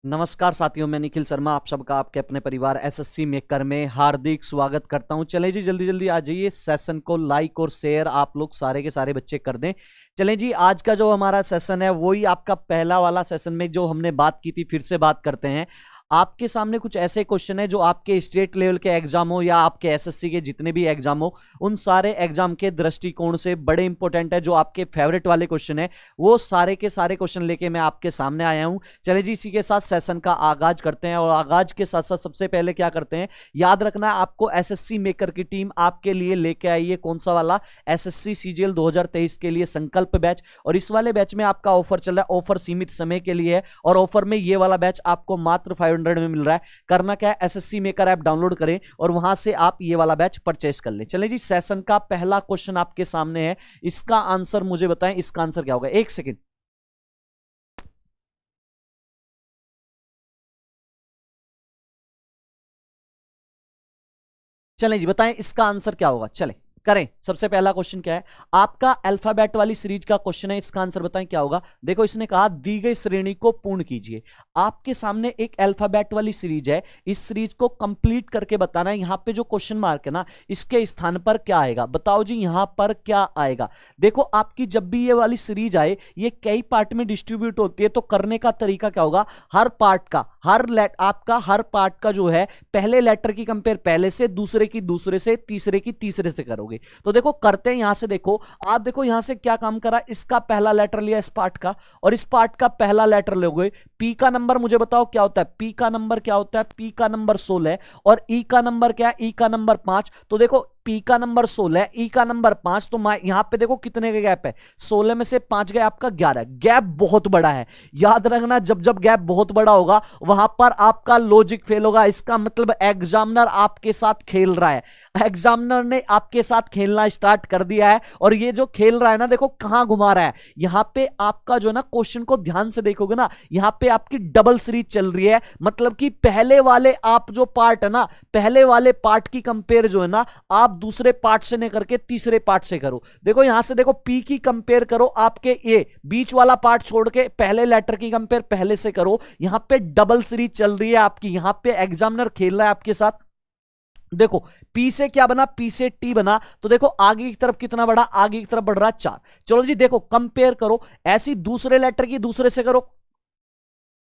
नमस्कार साथियों, मैं निखिल शर्मा आप सबका आपके अपने परिवार एसएससी मेकर में हार्दिक स्वागत करता हूं। चलें जी, जल्दी जल्दी आ जाइए, सेशन को लाइक और शेयर आप लोग सारे के सारे बच्चे कर दें। चलें जी, आज का जो हमारा सेशन है वही आपका पहला वाला सेशन में जो हमने बात की थी फिर से बात करते हैं। आपके सामने कुछ ऐसे क्वेश्चन है जो आपके स्टेट लेवल के एग्जाम हो या आपके एसएससी के जितने भी एग्जाम हो उन सारे एग्जाम के दृष्टिकोण से बड़े इंपॉर्टेंट है। जो आपके फेवरेट वाले क्वेश्चन है वो सारे के सारे क्वेश्चन लेके मैं आपके सामने आया हूं। चलिए जी, इसी के साथ सेशन का आगाज करते हैं और आगाज के साथ साथ सबसे पहले क्या करते हैं, याद रखना आपको एसएससी मेकर की टीम आपके लिए लेके आई है कौन सा वाला, एसएससी सीजीएल 2023 के लिए संकल्प बैच। और इस वाले बैच में आपका ऑफर चल रहा है, ऑफर सीमित समय के लिए है और ऑफर में ये वाला बैच आपको मात्र 500 में मिल रहा है। करना क्या है, एसएससी मेकर ऐप डाउनलोड करें और वहां से आप ये वाला बैच परचेस कर लें। चलिए जी, सेशन का पहला क्वेश्चन आपके सामने है, इसका आंसर मुझे बताएं, इसका आंसर क्या होगा। एक सेकेंड, चलें जी, बताएं इसका आंसर क्या होगा। चलें करें, सबसे पहला क्वेश्चन क्या है, आपका अल्फाबेट वाली सीरीज का क्वेश्चन है, इसका आंसर बताएं क्या होगा। देखो, इसने कहा दी गई श्रेणी को पूर्ण कीजिए। आपके सामने एक अल्फाबेट वाली सीरीज है, इस सीरीज को कंप्लीट करके बताना है। यहां पे जो क्वेश्चन मार्क है ना, इसके स्थान पर क्या आएगा, बताओ जी यहां पर क्या आएगा। देखो, आपकी जब भी ये वाली सीरीज आए, ये कई पार्ट में डिस्ट्रीब्यूट होती है, तो करने का तरीका क्या होगा, हर पार्ट का आपका हर पार्ट का जो है पहले लेटर की कंपेयर पहले से, दूसरे की दूसरे से, तीसरे की तीसरे से करोगे। तो देखो करते हैं, यहां से देखो, आप देखो यहां से क्या काम करा, इसका पहला लेटर लिया इस पार्ट का और इस पार्ट का पहला लेटर लोगे। पी का नंबर मुझे बताओ क्या होता है, पी का नंबर क्या होता है, पी का नंबर 16 और ई का नंबर क्या है, ई का नंबर 5। तो देखो पी का नंबर 16, ई का नंबर 5, तो यहां पे देखो कितने का गैप है, 16 में से 5 गए आपका 11। गैप बहुत बड़ा है, याद रखना जब जब गैप बहुत बड़ा होगा वहां पर आपका लॉजिक फेल होगा। इसका मतलब एग्जामिनर आपके साथ खेल रहा है, एग्जामिनर ने आपके साथ खेलना स्टार्ट कर दिया है। और ये जो खेल रहा है ना, देखो कहां घुमा रहा है, यहां पे आपका जो ना क्वेश्चन को ध्यान से देखोगे ना, यहां पे आपकी डबल सीरीज चल रही है। मतलब कि पहले वाले आप जो पार्ट है ना, पहले वाले पार्ट की कंपेयर जो है ना, आप दूसरे पार्ट से नहीं करके तीसरे पार्ट से करो। देखो यहां से देखो पी की कंपेयर करो, आपके ए बीच वाला पार्ट छोड़ के पहले लेटर की कंपेयर पहले से करो। यहां पे डबल सीरीज चल रही है आपकी, यहां पे एग्जामिनर खेल रहा है आपके साथ। देखो पी से क्या बना, पी से टी बना, तो देखो आगे की तरफ कितना बढ़ा, आगे की तरफ बढ़ रहा है 4। चलो जी देखो कंपेयर करो, ऐसी दूसरे लेटर की दूसरे से करो।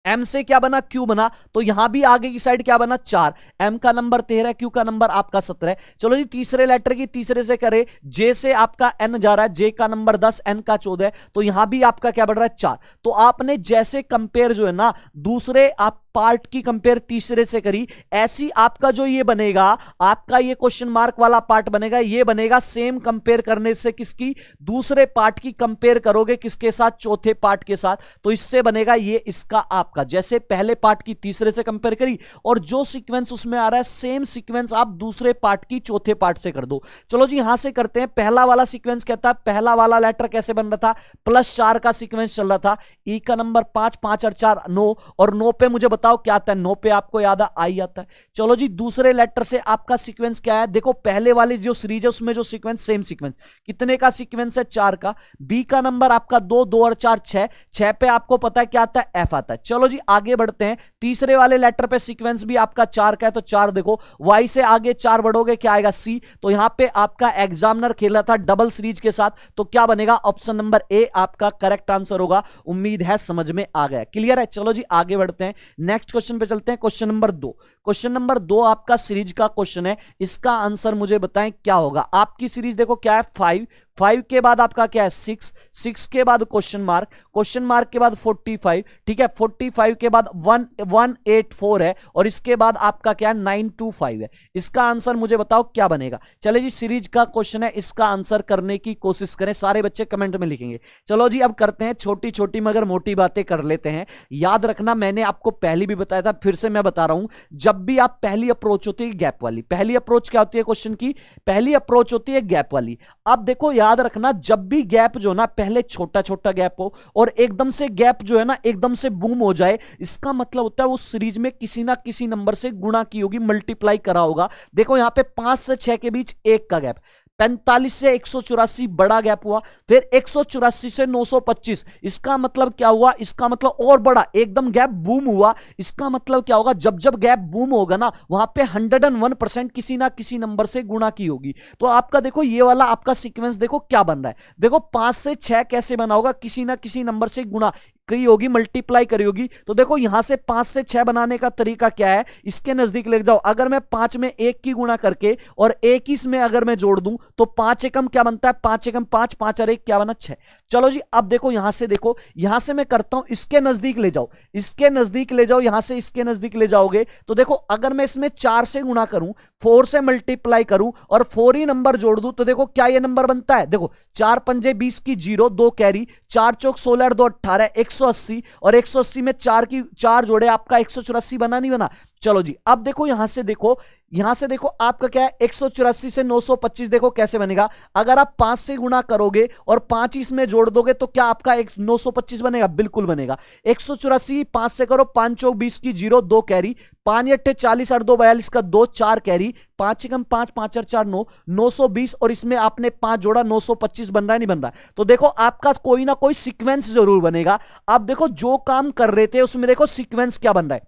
एम से क्या बना, क्यू बना, तो यहां भी आगे की साइड क्या बना 4। एम का नंबर 13, क्यू का नंबर आपका 17। चलो जी तीसरे लेटर की तीसरे से करे, जे से आपका एन जा रहा है, जे का नंबर 10, एन का 14, तो यहां भी आपका क्या बढ़ रहा है 4। तो आपने जैसे कंपेयर जो है ना, दूसरे आप पार्ट की कंपेयर तीसरे से करी, ऐसी आपका जो ये बनेगा, आपका ये क्वेश्चन मार्क वाला पार्ट बनेगा, ये बनेगा सेम कंपेयर करने से किसकी, दूसरे पार्ट की कंपेयर करोगे किसके साथ, चौथे पार्ट के साथ, तो इससे बनेगा ये इसका आपका, जैसे पहले पार्ट की तीसरे से कंपेयर करी और जो सीक्वेंस उसमें आ रहा है सेम सीक्वेंस आप दूसरे पार्ट की चौथे पार्ट से कर दो। चलो जी यहां से करते हैं, पहला वाला सीक्वेंस कहता है, पहला वाला लेटर कैसे बन रहा था, +4 का सीक्वेंस चल रहा था, ई का नंबर 5, 5 और 4 9, और 9 पे मुझे बताओ क्या आता है, 9 पे आपको याद है आई आता है। चलो जी दूसरे लेटर से आपका सीक्वेंस क्या है, देखो पहले वाली जो सीरीज है उसमें जो सीक्वेंस सेम सीक्वेंस, कितने का सीक्वेंस है 4 का। बी का नंबर आपका 2, 2 और 4 6, 6 पे आपको पता है क्या आता है, एफ आता है। चलो जी आगे बढ़ते हैं, तीसरे वाले लेटर पे सीक्वेंस भी आपका 4 का है, तो 4 देखो, वाई से आगे 4 बढ़ोगे क्या आएगा सी। तो यहां पे आपका एग्जामिनर खेला था डबल सीरीज के साथ, तो क्या बनेगा, ऑप्शन नंबर ए आपका करेक्ट आंसर होगा। उम्मीद है समझ में आ गया, क्लियर है। चलो जी आगे बढ़ते हैं, नेक्स्ट क्वेश्चन पे चलते हैं, क्वेश्चन नंबर 2। क्वेश्चन नंबर 2 आपका सीरीज का क्वेश्चन है, इसका आंसर मुझे बताएं क्या होगा। आपकी सीरीज देखो क्या है 5, 5 के बाद आपका क्या है 6, 6 के बाद क्वेश्चन मार्क, क्वेश्चन मार्क के बाद 45, ठीक है, 45 के बाद 184 है और इसके बाद आपका क्या है 925 है। इसका आंसर मुझे बताओ क्या बनेगा। चले जी सीरीज का क्वेश्चन है, इसका आंसर करने की कोशिश करें, सारे बच्चे कमेंट में लिखेंगे। चलो जी अब करते हैं, छोटी छोटी मगर मोटी बातें कर लेते हैं। याद रखना मैंने आपको पहले भी बताया था, फिर से मैं बता रहा हूं, जब भी आप पहली अप्रोच होती है गैप वाली, पहली अप्रोच क्या होती है क्वेश्चन की, पहली अप्रोच होती है गैप वाली। अब देखो याद रखना, जब भी गैप जो ना पहले छोटा छोटा गैप हो और एकदम से गैप जो है ना एकदम से बूम हो जाए, इसका मतलब होता है उस सीरीज में किसी ना किसी नंबर से गुणा की होगी, मल्टीप्लाई करा होगा। देखो यहां पे 5 से 6 के बीच 1 का गैप, 45 से 184 बड़ा गैप हुआ, फिर 184 से 925, इसका मतलब क्या हुआ, इसका मतलब और बड़ा एकदम गैप बूम हुआ। इसका मतलब क्या होगा, जब जब गैप बूम होगा ना वहां पे 101% किसी ना किसी नंबर से गुणा की होगी। तो आपका देखो ये वाला आपका सीक्वेंस देखो क्या बन रहा है, देखो 5 से 6 कैसे बना होगा, किसी ना किसी नंबर से गुणा करी होगी, मल्टीप्लाई करी होगी। तो देखो यहां से 5 से 6 बनाने का तरीका क्या है, इसके नजदीक ले जाओ, अगर मैं 5 में 1 की गुणा करके और 1 इसमें अगर मैं जोड़ दूं तो 5 एकम क्या बनता है, 5 एकम 5, 5 और 1 क्या बना 6। चलो जी अब देखो यहां से, देखो यहां से मैं करता हूं, इसके नजदीक ले जाओ, इसके नजदीक ले जाओ, यहां से इसके नजदीक ले जाओगे तो देखो अगर मैं इसमें 4 से गुणा करूं, 4 से मल्टीप्लाई करूं और 4 ही नंबर जोड़ दूं तो देखो क्या ये नंबर बनता है, देखो 4 पंजे 20 की 0, 2 कैरी, 4 चौक 16 और 2 18, 180 और 180 में 4 जोड़े आपका 184 बना नहीं बना। चलो जी अब देखो यहां से देखो, यहां से देखो आपका क्या है, 184 से 925 देखो कैसे बनेगा, अगर आप 5 से गुणा करोगे और 5 इसमें जोड़ दोगे तो क्या आपका 925 बनेगा, बिल्कुल बनेगा। 184 5 से करो, 5 चौक 20 की 0, 2 कैरी, 5 8 40 और 2 42 का 2, 4 कैरी, 5 एकम 5, 5 और 4 9, 920 और इसमें आपने 5 जोड़ा, 925 बन रहा है नहीं बन रहा है। तो देखो आपका कोई ना कोई सीक्वेंस जरूर बनेगा। आप देखो जो काम कर रहे थे उसमें देखो सीक्वेंस क्या बन रहा है,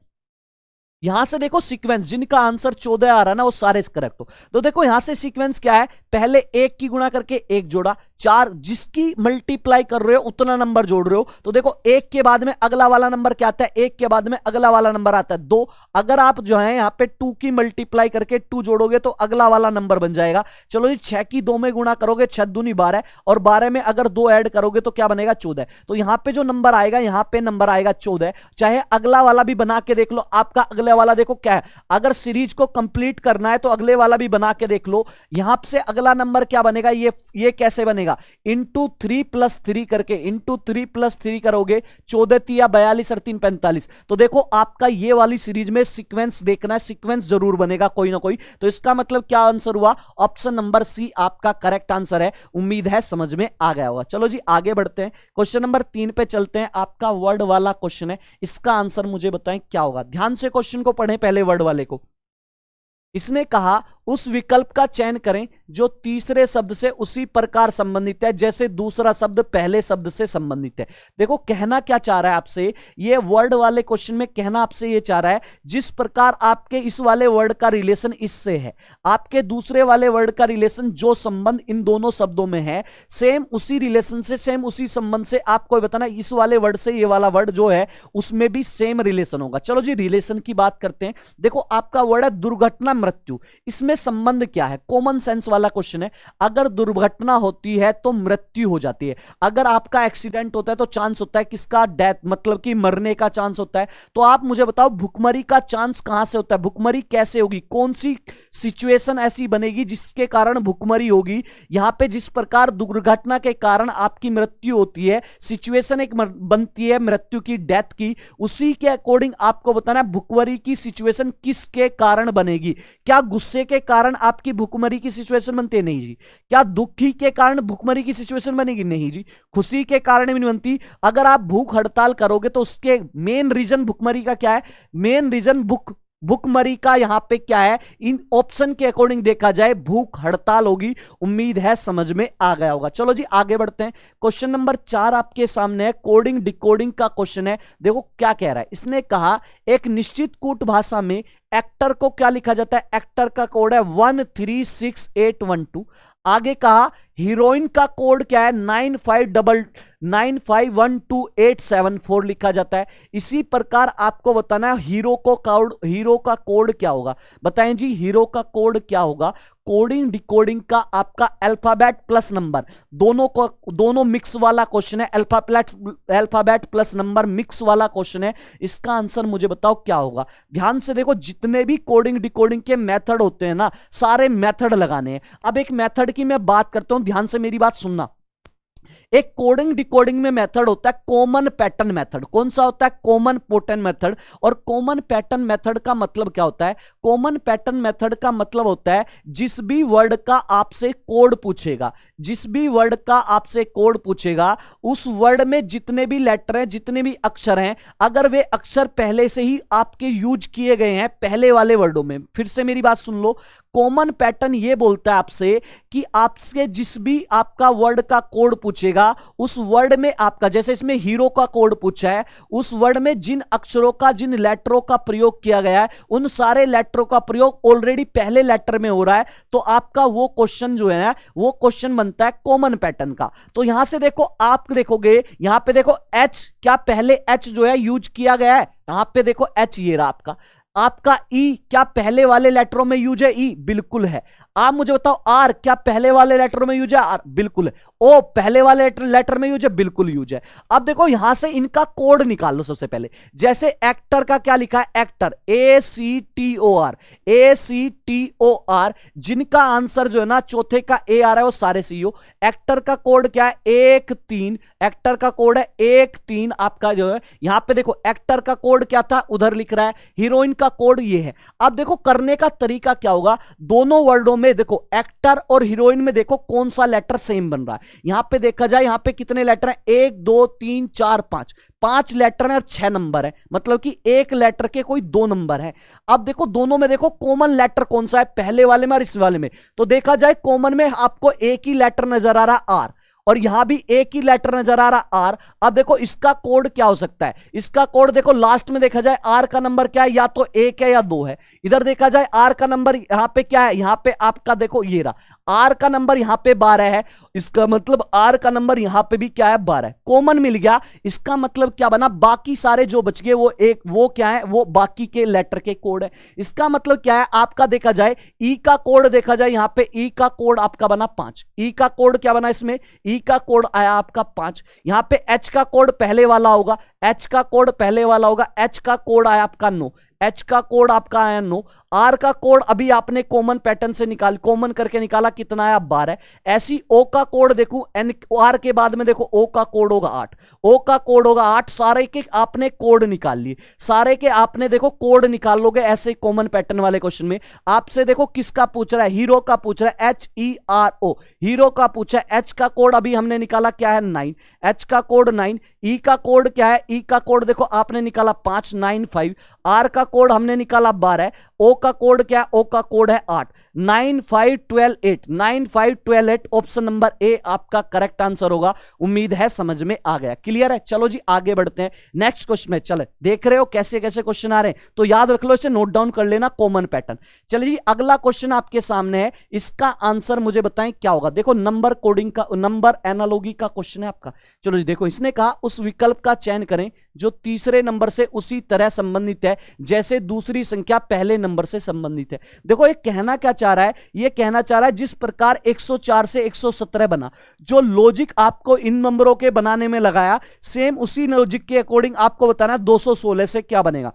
यहां से देखो सीक्वेंस जिनका आंसर 14 आ रहा है ना वो सारे करेक्ट हो। तो देखो यहां से सीक्वेंस क्या है, पहले 1 की गुणा करके 1 जोड़ा, 4 जिसकी मल्टीप्लाई कर रहे हो उतना नंबर जोड़ रहे हो। तो देखो 1 के बाद में अगला वाला नंबर क्या आता है, 1 के बाद में अगला वाला नंबर आता है 2। अगर आप जो है यहां पे 2 की मल्टीप्लाई करके 2 जोड़ोगे तो अगला वाला नंबर बन जाएगा। चलो जी 6 की 2 में गुणा करोगे, 6 दूनी 12 और 12 में अगर 2 ऐड करोगे तो क्या बनेगा 14। तो यहां पे जो नंबर आएगा, यहां पे नंबर आएगा 14। चाहे अगला वाला भी बना के देख लो, आपका अगले वाला देखो क्या है, अगर सीरीज को कंप्लीट करना है तो अगले वाला भी बना के देख लो। यहां से अगला नंबर क्या बनेगा, ये कैसे बनेगा, इंटू 3 + 3 करके, इंटू 3 + 3 करोगे, 14 तिया 42 और 3 45। तो देखो आपका ये वाली सीरीज में सीक्वेंस देखना है, सीक्वेंस जरूर बनेगा कोई ना कोई। तो इसका मतलब क्या आंसर हुआ, ऑप्शन नंबर सी आपका करेक्ट आंसर है। उम्मीद है समझ में आ गया होगा। चलो जी आगे बढ़ते हैं, क्वेश्चन नंबर 3 पे चलते हैं। आपका वर्ड वाला क्वेश्चन है, इसका आंसर मुझे बताएं क्या होगा। ध्यान से क्वेश्चन को पढ़ें पहले वर्ड वाले को। इसने कहा उस विकल्प का चयन करें जो तीसरे शब्द से उसी प्रकार संबंधित है जैसे दूसरा शब्द पहले शब्द से संबंधित है। देखो कहना क्या चाह रहा है आपसे, ये वर्ड वाले क्वेश्चन में कहना आपसे ये चाह रहा है जिस प्रकार आपके इस वाले वर्ड का रिलेशन इससे है, आपके दूसरे वाले वर्ड का रिलेशन जो संबंध इन दोनों शब्दों में है, सेम उसी रिलेशन से, सेम उसी संबंध से आपको बताना इस वाले वर्ड से ये वाला वर्ड जो है उसमें भी सेम रिलेशन होगा। चलो जी रिलेशन की बात करते हैं। देखो आपका वर्ड है दुर्घटना मृत्यु, इसमें संबंध क्या है, कॉमन सेंस वाला क्वेश्चन है। अगर दुर्घटना होती है तो मृत्यु हो जाती है, अगर आपका एक्सीडेंट होता है तो चांस होता है किसका, डेथ, मतलब कि मरने का चांस होता है। तो आप मुझे बताओ भुखमरी का चांस कहां से होता है, भुखमरी कैसे होगी, कौन सी सिचुएशन ऐसी बनेगी जिसके कारण भुखमरी होगी। यहां पे जिस प्रकार दुर्घटना के कारण आपकी मृत्यु होती है, सिचुएशन एक बनती है मृत्यु की, डेथ की, उसी के अकॉर्डिंग आपको बताना है भुखमरी की सिचुएशन किसके कारण बनेगी। क्या गुस्से के कारण आपकी भुखमरी की सिचुएशन बनती है, नहीं जी। क्या दुखी के कारण भुखमरी की सिचुएशन बनेगी, नहीं जी। खुशी के कारण भी नहीं बनती। अगर आप भूख हड़ताल करोगे तो उसके मेन रीजन भुखमरी का क्या है, मेन रीजन भुखमरी का यहां पे क्या है, इन ऑप्शन के अकॉर्डिंग देखा जाए भूख हड़ताल होगी। उम्मीद है समझ में आ गया होगा। चलो जी आगे बढ़ते हैं। क्वेश्चन नंबर 4 आपके सामने है, कोडिंग डिकोडिंग का क्वेश्चन है। देखो क्या कह रहा है, इसने कहा एक निश्चित कूट भाषा में एक्टर को क्या लिखा जाता है, एक्टर का कोड है 136812। आगे कहा हीरोइन का कोड क्या है, 951287 लिखा जाता है। इसी प्रकार आपको बताना है हीरो का कोड क्या होगा। बताएं जी हीरो का कोड क्या होगा। कोडिंग डिकोडिंग का आपका अल्फाबेट प्लस नंबर दोनों मिक्स वाला क्वेश्चन है, अल्फाबेट प्लस नंबर मिक्स वाला क्वेश्चन है। इसका आंसर मुझे बताओ क्या होगा। ध्यान से देखो जितने भी कोडिंग डिकोडिंग के मेथड होते हैं ना, सारे मेथड लगाने हैं। अब एक मेथड की मैं बात करता हूं, ध्यान से मेरी बात सुनना। एक कोडिंग डिकोडिंग में मेथड होता है कॉमन पैटर्न मेथड। कौन सा होता है, कॉमन पैटर्न मेथड। और कॉमन पैटर्न मेथड का मतलब क्या होता है, कॉमन पैटर्न मेथड का मतलब होता है जिस भी वर्ड का आपसे कोड पूछेगा, जिस भी वर्ड का आपसे कोड पूछेगा उस वर्ड में जितने भी लेटर हैं, जितने भी अक्षर हैं, अगर वे अक्षर पहले से ही आपके यूज किए गए हैं पहले वाले वर्डों में। फिर से मेरी बात सुन लो, कॉमन पैटर्न ये बोलता है आपसे कि आपसे जिस भी आपका वर्ड का कोड पूछेगा उस वर्ड में आपका, जैसे इसमें हीरो का कोड पूछा है, उस वर्ड में जिन अक्षरों का, जिन लेटरों का प्रयोग किया गया है उन सारे लेटरों का प्रयोग ऑलरेडी पहले लेटर में हो रहा है, तो आपका वो क्वेश्चन जो है वो क्वेश्चन बनता है कॉमन पैटर्न का। तो यहां से देखो, आप देखोगे यहां पे देखो एच, क्या पहले एच जो है यूज किया गया है? यहां पे देखो एच, ये रहा आपका ई, क्या पहले वाले लेटरों में यूज है? ई बिल्कुल है। आप मुझे बताओ आर, क्या पहले वाले लेटर में यूज है? आर बिल्कुल है। ओ, पहले वाले लेटर में यूज है? बिल्कुल यूज है। अब देखो यहां से इनका कोड निकाल लो सबसे पहले। जैसे एक्टर का क्या लिखा है? एक्टर, ACTOR, ACTOR, जिनका आंसर जो है ना चौथे का ए आ रहा है वो सारे सी हो। एक्टर का कोड क्या है? 1-3, एक्टर का कोड है 1-3 आपका जो है। यहां पे देखो एक्टर का कोड क्या था, उधर लिख रहा है, हीरोइन का कोड ये है। अब देखो करने का तरीका क्या होगा, दोनों वर्डों में देखो एक्टर और हीरोइन में देखो कौन सा लेटर सेम बन रहा है। यहां पे देखा जाए, यहां पे कितने लेटर हैं? 1 2 3 4 5, 5 लेटर है और 6 नंबर है, मतलब कि एक लेटर के कोई 2 नंबर है। अब देखो दोनों में देखो कॉमन लेटर कौन सा है, पहले वाले में और इस वाले में। तो देखा जाए कॉमन में आपको एक ही लेटर नजर आ रहा आर, और यहां भी एक ही लेटर नजर आ रहा आर। अब देखो इसका कोड क्या हो सकता है? इसका कोड देखो लास्ट में देखा जाए आर का नंबर क्या है, या तो 1 है या 2 है। इधर देखा जाए आर का नंबर यहां पे क्या है, यहां पे आपका देखो ये रहा आर का नंबर यहां पे 12 है, इसका मतलब आर का नंबर यहां पे भी क्या है? 12। कॉमन मिल गया, इसका मतलब क्या बना, बाकी सारे जो बच गए वो एक, वो क्या है, वो बाकी के लेटर के कोड है। इसका मतलब क्या है आपका, देखा जाए ई का कोड, देखा जाए यहां पे ई का कोड आपका बना 5। ई का कोड क्या बना इसमें? ई का कोड आया आपका 5। यहां पे एच का कोड पहले वाला होगा, एच का कोड पहले वाला होगा, एच का कोड आया आपका 9, एच का कोड आपका आया 9। आर का कोड अभी आपने कॉमन पैटर्न से कॉमन करके निकाला, कितना आया? 12। ऐसी ओ का कोड देखो, एन आर के बाद में देखो ओ का कोड होगा 8, ओ का कोड होगा 8। सारे के आपने कोड निकाल लिए, सारे के आपने देखो कोड निकाल लोगे ऐसे कॉमन पैटर्न वाले क्वेश्चन में। आपसे देखो किसका पूछ रहा है, हीरो का पूछ रहा है, HERO, हीरो का पूछा है। एच का कोड अभी हमने निकाला क्या है? 9, एच का कोड 9। ई का कोड क्या है? ई का कोड देखो आपने निकाला 5, 9 5। आर का कोड हमने निकाला 12। ओ का कोड क्या है? ओ का कोड है 8, 9 5 12 8, 9 5 12 8। ऑप्शन नंबर ए आपका करेक्ट आंसर होगा। उम्मीद है समझ में आ गया, क्लियर है। चलो जी आगे बढ़ते हैं नेक्स्ट क्वेश्चन में। चले देख रहे हो कैसे कैसे क्वेश्चन आ रहे हैं, तो याद रख लो, इसे नोट डाउन कर लेना, कॉमन पैटर्न। चलिए जी अगला क्वेश्चन आपके सामने है, इसका आंसर मुझे बताएं क्या होगा। देखो नंबर कोडिंग का, नंबर एनालॉजी का क्वेश्चन है आपका। चलो जी देखो, इसने कहा उस विकल्प का चयन करें जो तीसरे नंबर से उसी तरह संबंधित है जैसे दूसरी संख्या पहले नंबर से संबंधित है। देखो ये कहना क्या चाह रहा है, ये कहना चाह रहा है जिस प्रकार 104 से 117 बना, जो लॉजिक आपको इन नंबरों के बनाने में लगाया, सेम उसी लॉजिक के अकॉर्डिंग आपको बताना 216 से क्या बनेगा।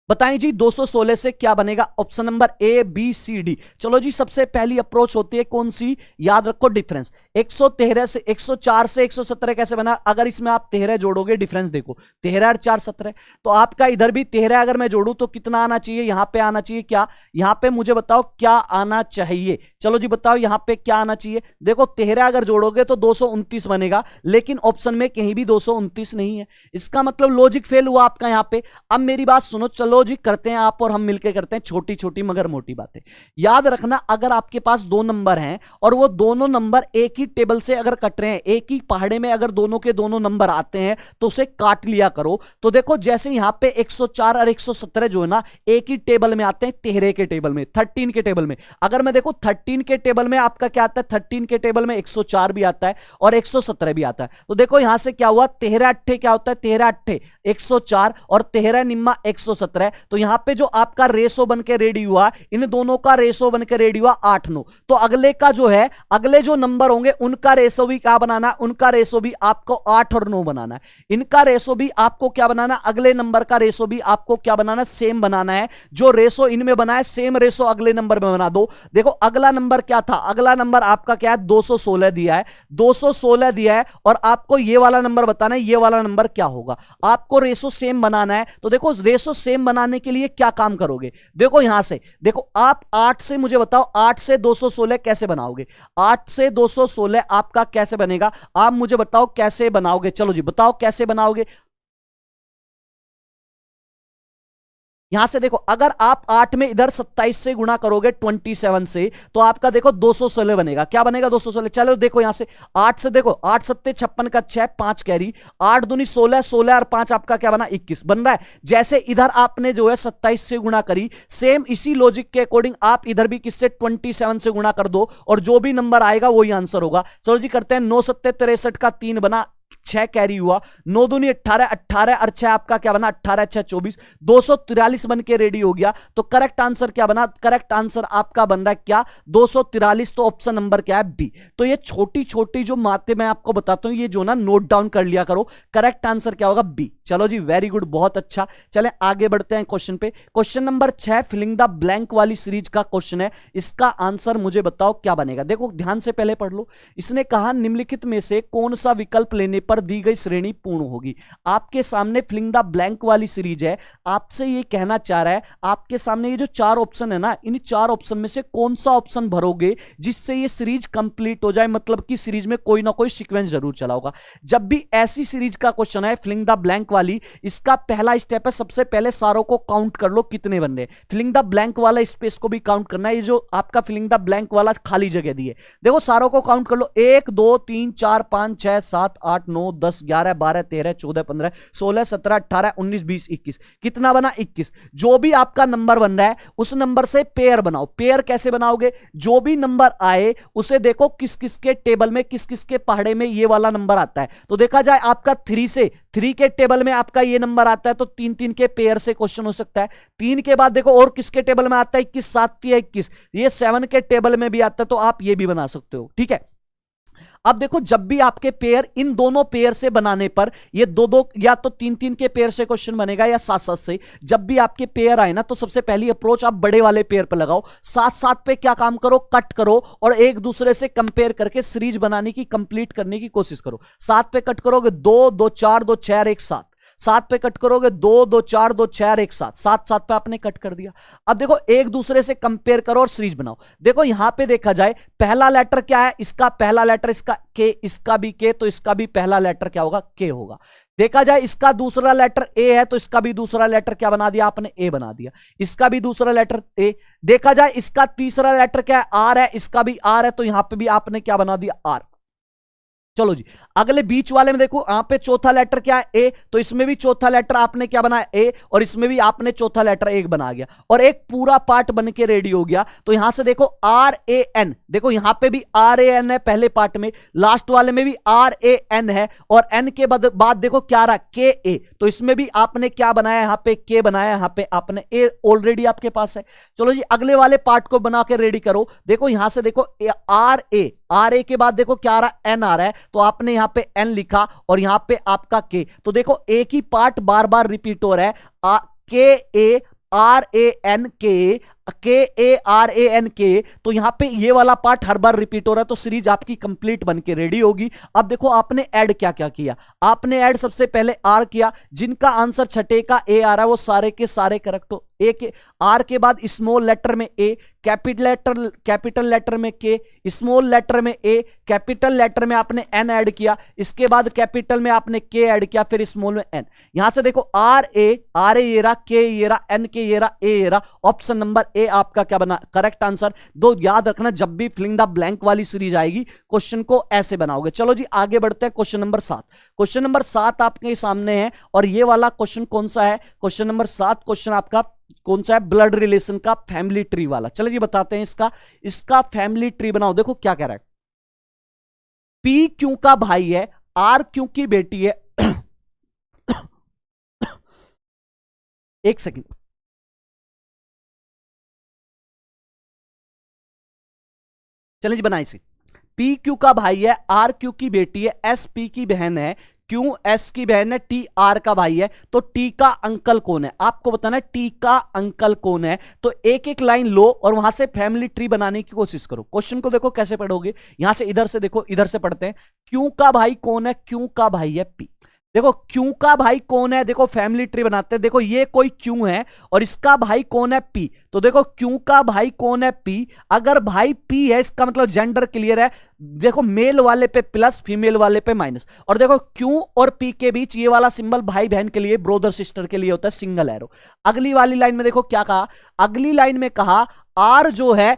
बताएं जी 216 से क्या बनेगा। Option number A B C D. चलो जी सबसे पहली अप्रोच होती है कौन सी, याद रखो डिफरेंस। 113 से 104 से 117 कैसे बना, अगर इसमें आप 13 जोड़ोगे, डिफरेंस देखो 13 और 4 17, तो आपका इधर भी 13 अगर मैं जोड़ूं तो कितना आना चाहिए, यहां पे आना चाहिए क्या, यहां पे मुझे बताओ क्या आना चाहिए। चलो जी बताओ यहां पे क्या आना चाहिए। देखो 13 अगर जोड़ोगे तो 229 बनेगा, लेकिन ऑप्शन में कहीं भी 229 नहीं है, इसका मतलब लॉजिक फेल हुआ आपका यहां पे। अब मेरी बात सुनो, चलो जी करते हैं आप और हम मिलकर करते हैं छोटी छोटी मगर मोटी बातें। याद रखना अगर आपके पास दो नंबर हैं और वो दोनों नंबर एक ही टेबल से अगर कट रहे हैं, एक ही पहाड़े में अगर दोनों के दोनों नंबर आते हैं तो उसे काट लिया करो। तो देखो जैसे यहां पे 104 और 117 जो है ना एक ही टेबल में आते हैं, 13 के टेबल में, 13 के टेबल में। अगर मैं देखो 13 के टेबल में आपका क्या आता है, 13 के टेबल में 104 भी आता है और 117 भी आता है। तो देखो यहां से क्या हुआ, 13 अट्ठे क्या होता है, 13 अट्ठे 104 और 13 निम्मा 117। तो यहां पे जो आपका रेशो बनके रेडी हुआ, इन दोनों का रेशो बनके रेडी हुआ 8 9। तो अगले का जो है, अगले जो नंबर होंगे उनका रेशो भी क्या बनाना, उनका रेशो भी आपको 8 और 9 बनाना है। इनका रेशो भी आपको क्या बनाना, अगले नंबर का रेशो भी आपको क्या बनाना, सेम बनाना है। जो रेशो इनमें बना है सेम रेशो अगले नंबर में बना दो। देखो अगला नंबर क्या था, अगला नंबर आपका क्या है, 216 दिया है, 216 दिया है और आपको ये वाला नंबर बताना है, ये वाला नंबर क्या होगा। आपको रेशो सेम बनाना है। तो देखो रेशो सेम बनाने के लिए क्या काम करोगे, देखो यहां से देखो आप 8 से मुझे बताओ 8 से 216 कैसे बनाओगे, 8 से 216 आपका कैसे बनेगा, आप मुझे बताओ कैसे बनाओगे। चलो जी बताओ कैसे बनाओगे। यहां से देखो अगर आप 8 में इधर 27 से गुणा करोगे 27 से, तो आपका देखो 216 बनेगा। क्या बनेगा? 216। चलो देखो यहां से 8 से देखो, 8 सत्ते 56 का 6, 5 कैरी, 8 दूनी 16, 16 और 5 आपका क्या बना? 21 बन रहा है। जैसे इधर आपने जो है 27 से गुणा करी, सेम इसी लॉजिक के अकॉर्डिंग आप इधर भी किससे? 27 से गुणा कर दो और जो भी नंबर आएगा वही आंसर होगा। चलो जी करते हैं। 9 सत्ते 63 का 3 बना, 6 कैरी हुआ, 9 दूनी 18, 18 और 6 आपका क्या बना? 18 6 24, 243 बन के रेडी हो गया। तो करेक्ट आंसर क्या बना? करेक्ट आंसर आपका बन रहा है क्या? 243। तो ऑप्शन नंबर क्या है? बी। तो ये छोटी छोटी जो बातें मैं आपको बताता हूं, ये जो ना नोट डाउन कर लिया करो। करेक्ट आंसर क्या होगा? बी। चलो जी वेरी गुड, बहुत अच्छा। चले आगे बढ़ते हैं क्वेश्चन पे। Question number 6 filling the blank वाली सीरीज का क्वेश्चन है। इसका आंसर मुझे बताओ क्या बनेगा। देखो ध्यान से पहले पढ़ लो। इसने कहा निम्नलिखित में से कौन सा विकल्प लेने पर दी गई श्रेणी पूर्ण होगी। आपके सामने फिलिंग द ब्लैंक वाली सीरीज है। आपसे ये कहना चाह रहा है, आपके सामने ये जो 4 ऑप्शन है ना, इन 4 ऑप्शन में से कौन सा ऑप्शन भरोगे जिससे ये सीरीज कंप्लीट हो जाए, मतलब कि सीरीज में कोई ना कोई सीक्वेंस जरूर चला होगा। जब भी ऐसी सीरीज का क्वेश्चन है फिलिंग द ब्लैंक वाली, इसका पहला स्टेप है सबसे पहले सारों को काउंट कर लो कितने बन रहे। फिलिंग द ब्लैंक वाला स्पेस को भी काउंट करना है। ये जो आपका फिलिंग द ब्लैंक वाला खाली जगह दी है, देखो सारों को काउंट कर लो। 1 2 3 4 5 6 7 8 9 10 11 12 13 14 15 16 17 18 19 20 21। कितना बना? 21। जो भी आपका नंबर बन रहा है उस नंबर से पेयर बनाओ। पेयर कैसे बनाओगे? जो भी नंबर आए उसे देखो किस किस के टेबल में, किस किस के पहाड़े में ये वाला नंबर आता है। तो देखा जाए आपका 3 से 3 के टेबल में आपका ये नंबर आता है, तो 3 3 के पेयर से क्वेश्चन हो सकता है। 3 के बाद देखो और किसके टेबल में आता है? 21 7 3 21, ये 7 के टेबल में भी आता है, तो आप ये भी बना सकते हो। ठीक है। अब देखो जब भी आपके पेयर इन दोनों पेयर से बनाने पर ये दो दो या तो 3 3 के पेयर से क्वेश्चन बनेगा या 7 7 से। जब भी आपके पेयर आए ना, तो सबसे पहली अप्रोच आप बड़े वाले पेयर पर लगाओ। 7 7 पे क्या काम करो? कट करो और एक दूसरे से कंपेयर करके सीरीज बनाने की, कंप्लीट करने की कोशिश करो। 7 पे कट करोगे 2 2 4 2 6 1 7, 7 पे कट करोगे 2 2 4 2 6 1 7, 7 7 पे आपने कट कर दिया। अब देखो एक दूसरे से कंपेयर करो और सीरीज बनाओ। देखो यहां पे देखा जाए पहला लेटर क्या है? इसका पहला लेटर इसका के, इसका भी के, तो इसका भी पहला लेटर क्या होगा? के होगा। देखा जाए इसका दूसरा लेटर ए है, तो इसका भी दूसरा लेटर क्या बना दिया आपने? ए बना दिया। इसका भी दूसरा लेटर ए। देखा जाए इसका तीसरा लेटर क्या है? आर है, इसका भी आर है, तो यहां पे भी आपने क्या बना दिया? आर। चलो जी अगले बीच वाले में देखो, यहां पे चौथा लेटर क्या है? ए, तो इसमें भी चौथा लेटर आपने क्या बनाया? ए, और इसमें भी आपने चौथा लेटर एक बना गया और एक पूरा पार्ट बन के रेडी हो गया। तो यहां से देखो आर ए एन, देखो यहां पे भी आर ए एन है पहले पार्ट में, लास्ट वाले में भी आर ए एन है, और एन के बाद देखो क्या रहा? के ए, तो इसमें भी आपने क्या बनाया? यहां पे के बनाया, यहां पे आपने ए ऑलरेडी आपके पास है। चलो जी अगले वाले पार्ट को बना के रेडी करो। देखो यहां से देखो आर ए, आर ए के बाद देखो क्या आ रहा? एन आ रहा है, तो आपने यहां पे एन लिखा और यहां पे आपका के। तो देखो एक ही पार्ट बार बार रिपीट हो रहा है, के ए आर ए एन के, के ए आर ए एन के। तो यहां पे ये वाला पार्ट हर बार रिपीट हो रहा है, तो सीरीज आपकी कंप्लीट बन के रेडी होगी। अब देखो आपने ऐड क्या क्या किया। आपने ऐड सबसे पहले आर किया, जिनका आंसर छठे का ए आ रहा है वो सारे के सारे करेक्ट हो। ए के आर के बाद स्मॉल लेटर में ए, कैपिटल लेटर में के, स्मॉल लेटर में ए, कैपिटल लेटर में आपने एन ऐड किया, इसके बाद कैपिटल में आपने के ऐड किया, फिर स्मॉल में एन। यहां से देखो आर ए ये रहा, के ये रहा, एन के ये रहा, ए ये रहा। ऑप्शन नंबर ए आपका क्या बना? Correct answer. दो याद रखना, जब भी फिलिंग द ब्लैंक वाली सीरीज आएगी क्वेश्चन को ऐसे बनाओगे। चलो जी आगे बढ़ते हैं। क्वेश्चन नंबर 7, क्वेश्चन नंबर 7 आपके सामने है और ये वाला क्वेश्चन कौन सा है? क्वेश्चन नंबर 7 क्वेश्चन आपका कौन सा है? ब्लड रिलेशन का, फैमिली ट्री वाला। चलो जी बताते हैं इसका फैमिली ट्री बनाओ। देखो क्या कह रहा है? पी क्यू का भाई है, आर क्यू की बेटी है। एक सेकंड, चलिए जी बनाइए इसे। पी क्यू का भाई है, आर क्यू की बेटी है, एस पी की बहन है, क्यू एस की बहन है, टी आर का भाई है। तो टी का अंकल कौन है? आपको बताना है टी का अंकल कौन है। तो एक एक लाइन लो और वहां से फैमिली ट्री बनाने की कोशिश करो। क्वेश्चन को देखो कैसे पढ़ोगे। यहां से इधर से देखो, इधर से पढ़ते हैं। क्यू का भाई कौन है? क्यू का भाई है पी। देखो क्यू का भाई कौन है, देखो फैमिली ट्री बनाते हैं, देखो ये कोई क्यू है और इसका भाई कौन है पी, तो देखो क्यू का भाई कौन है पी, अगर भाई पी है इसका मतलब जेंडर क्लियर है, देखो मेल वाले पे प्लस फीमेल वाले पे माइनस, और देखो क्यू और पी के बीच ये वाला सिंबल भाई बहन के लिए ब्रोदर सिस्टर के लिए होता है सिंगल एरो। अगली वाली लाइन में देखो क्या कहा, अगली लाइन में कहा आर जो है,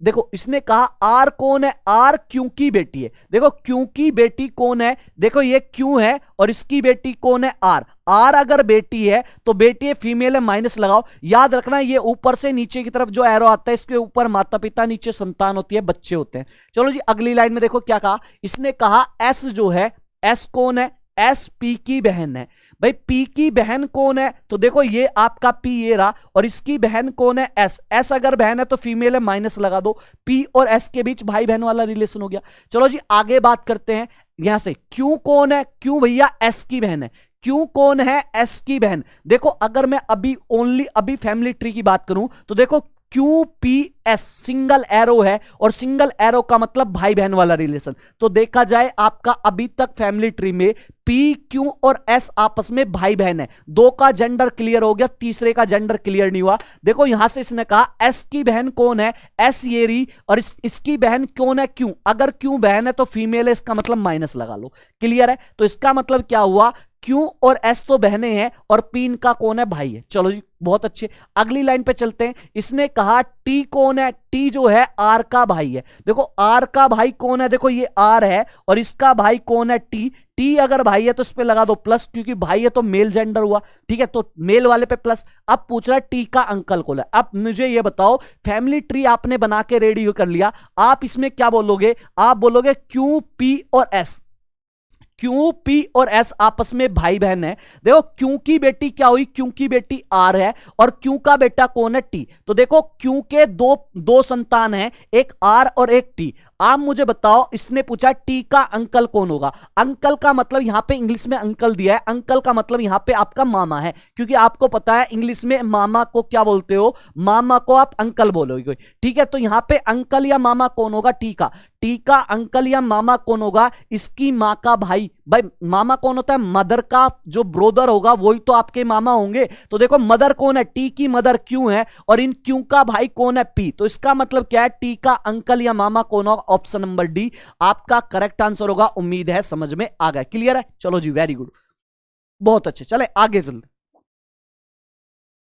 देखो इसने कहा आर कौन है, आर क्यू की बेटी है, देखो क्यू की बेटी कौन है, देखो ये क्यू है और इसकी बेटी कौन है आर, आर अगर बेटी है तो बेटी है फीमेल है माइनस लगाओ, याद रखना ये ऊपर से नीचे की तरफ जो एरो आता है इसके ऊपर माता पिता नीचे संतान होती है बच्चे होते हैं। चलो जी अगली लाइन में देखो क्या कहा, इसने कहा एस जो है, एस कौन है, एस पी की बहन है, भाई पी की बहन कौन है, तो देखो ये आपका पी ये रहा और इसकी बहन कौन है एस, एस अगर बहन है तो फीमेल है माइनस लगा दो, पी और एस के बीच भाई बहन वाला रिलेशन हो गया। चलो जी आगे बात करते हैं यहां से, क्यू कौन है, क्यू भैया एस की बहन है, क्यू कौन है एस की बहन, देखो अगर मैं अभी ओनली अभी फैमिली ट्री की बात करूं तो देखो Q P S single arrow है और सिंगल एरो का मतलब भाई बहन वाला रिलेशन, तो देखा जाए आपका अभी तक फैमिली ट्री में पी क्यू और एस आपस में भाई बहन है, दो का जेंडर क्लियर हो गया, तीसरे का जेंडर क्लियर नहीं हुआ। देखो यहां से इसने कहा एस की बहन कौन है, एस ये रही और इसकी बहन कौन है क्यू, अगर क्यू बहन है तो फीमेल है इसका मतलब माइनस लगा लो, क्लियर है, तो इसका मतलब क्या हुआ क्यू और एस तो बहने हैं और पी इनका कौन है भाई है। चलो जी बहुत अच्छे, अगली लाइन पे चलते हैं, इसने कहा टी कौन है, टी जो है आर का भाई है, देखो आर का भाई कौन है, देखो ये आर है और इसका भाई कौन है टी, टी अगर भाई है तो इस पे लगा दो प्लस क्योंकि भाई है तो मेल जेंडर हुआ, ठीक है, तो मेल वाले पे प्लस। अब पूछ रहा है टी का अंकल कौन है, अब मुझे ये बताओ फैमिली ट्री आपने बना के रेडी कर लिया, आप इसमें क्या बोलोगे, आप बोलोगे क्यू पी और एस, क्यू पी और एस आपस में भाई बहन है, देखो क्यू की बेटी क्या हुई, क्यू की बेटी आर है और क्यू का बेटा कौन है टी, तो देखो क्यू के दो संतान हैं, एक आर और एक टी। आप मुझे बताओ इसने पूछा टी का अंकल कौन होगा, अंकल का मतलब यहां पे इंग्लिश में अंकल दिया है, अंकल का मतलब यहां पे आपका मामा है, क्योंकि आपको पता है इंग्लिश में मामा को क्या बोलते हो, मामा को आप अंकल बोलोगे, ठीक है, तो यहां पे अंकल या मामा कौन होगा टी का, टी का अंकल या मामा कौन होगा, इसकी मां का भाई, भाई मामा कौन होता है, मदर का जो ब्रोदर होगा वही तो आपके मामा होंगे, तो देखो मदर कौन है, टी की मदर क्यू है और इन क्यू का भाई कौन है पी, तो इसका मतलब क्या है टी का अंकल या मामा कौन होगा, ऑप्शन नंबर डी आपका करेक्ट आंसर होगा, उम्मीद है समझ में आ गया, क्लियर है। चलो जी वेरी गुड, बहुत अच्छे, चले आगे चलते।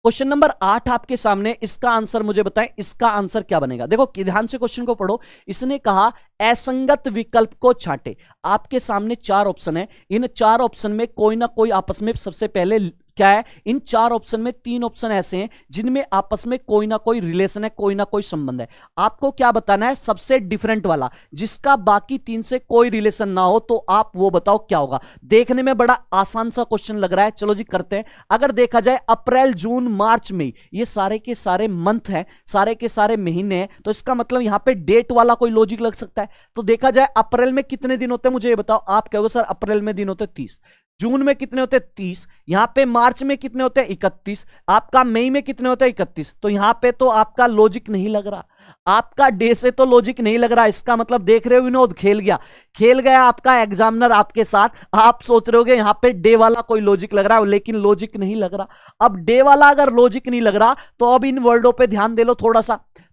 क्वेश्चन नंबर 8 आपके सामने, इसका आंसर मुझे बताएं, इसका आंसर क्या बनेगा, देखो ध्यान से क्वेश्चन को पढ़ो, इसने कहा असंगत विकल्प को छांटे, आपके सामने 4 ऑप्शन है, इन 4 ऑप्शन में कोई ना कोई आपस में सबसे पहले क्या है, इन 4 ऑप्शन में 3 ऑप्शन ऐसे हैं जिनमें आपस में कोई ना कोई रिलेशन है, कोई ना कोई संबंध है, आपको क्या बताना है सबसे डिफरेंट वाला जिसका बाकी 3 से कोई रिलेशन ना हो, तो आप वो बताओ क्या होगा। देखने में बड़ा आसान सा क्वेश्चन लग रहा है, चलो जी करते हैं। अगर देखा जाए अप्रैल जून मार्च मई ये सारे के सारे मंथ हैं, सारे के सारे महीने हैं, तो इसका मतलब यहां पे डेट वाला कोई लॉजिक लग सकता है। तो देखा जाए अप्रैल में कितने दिन होते हैं मुझे ये बताओ, आप कहोगे सर अप्रैल में दिन होते 30, जून में कितने होते 30, यहां पे मार्च में कितने होते हैं 31, आपका मई में कितने होते हैं 31, तो यहां पे तो आपका लॉजिक नहीं लग रहा, आपका डे से तो लॉजिक नहीं लग रहा, इसका मतलब देख रहे हो विनोद खेल गया आपका एग्जामिनर आपके साथ, आप सोच रहे होगे यहां पे डे वाला कोई लॉजिक लग रहा है, लेकिन लॉजिक नहीं लग रहा। अब डे वाला अगर लॉजिक नहीं लग रहा तो अब इन वर्डों पे ध्यान दे लो,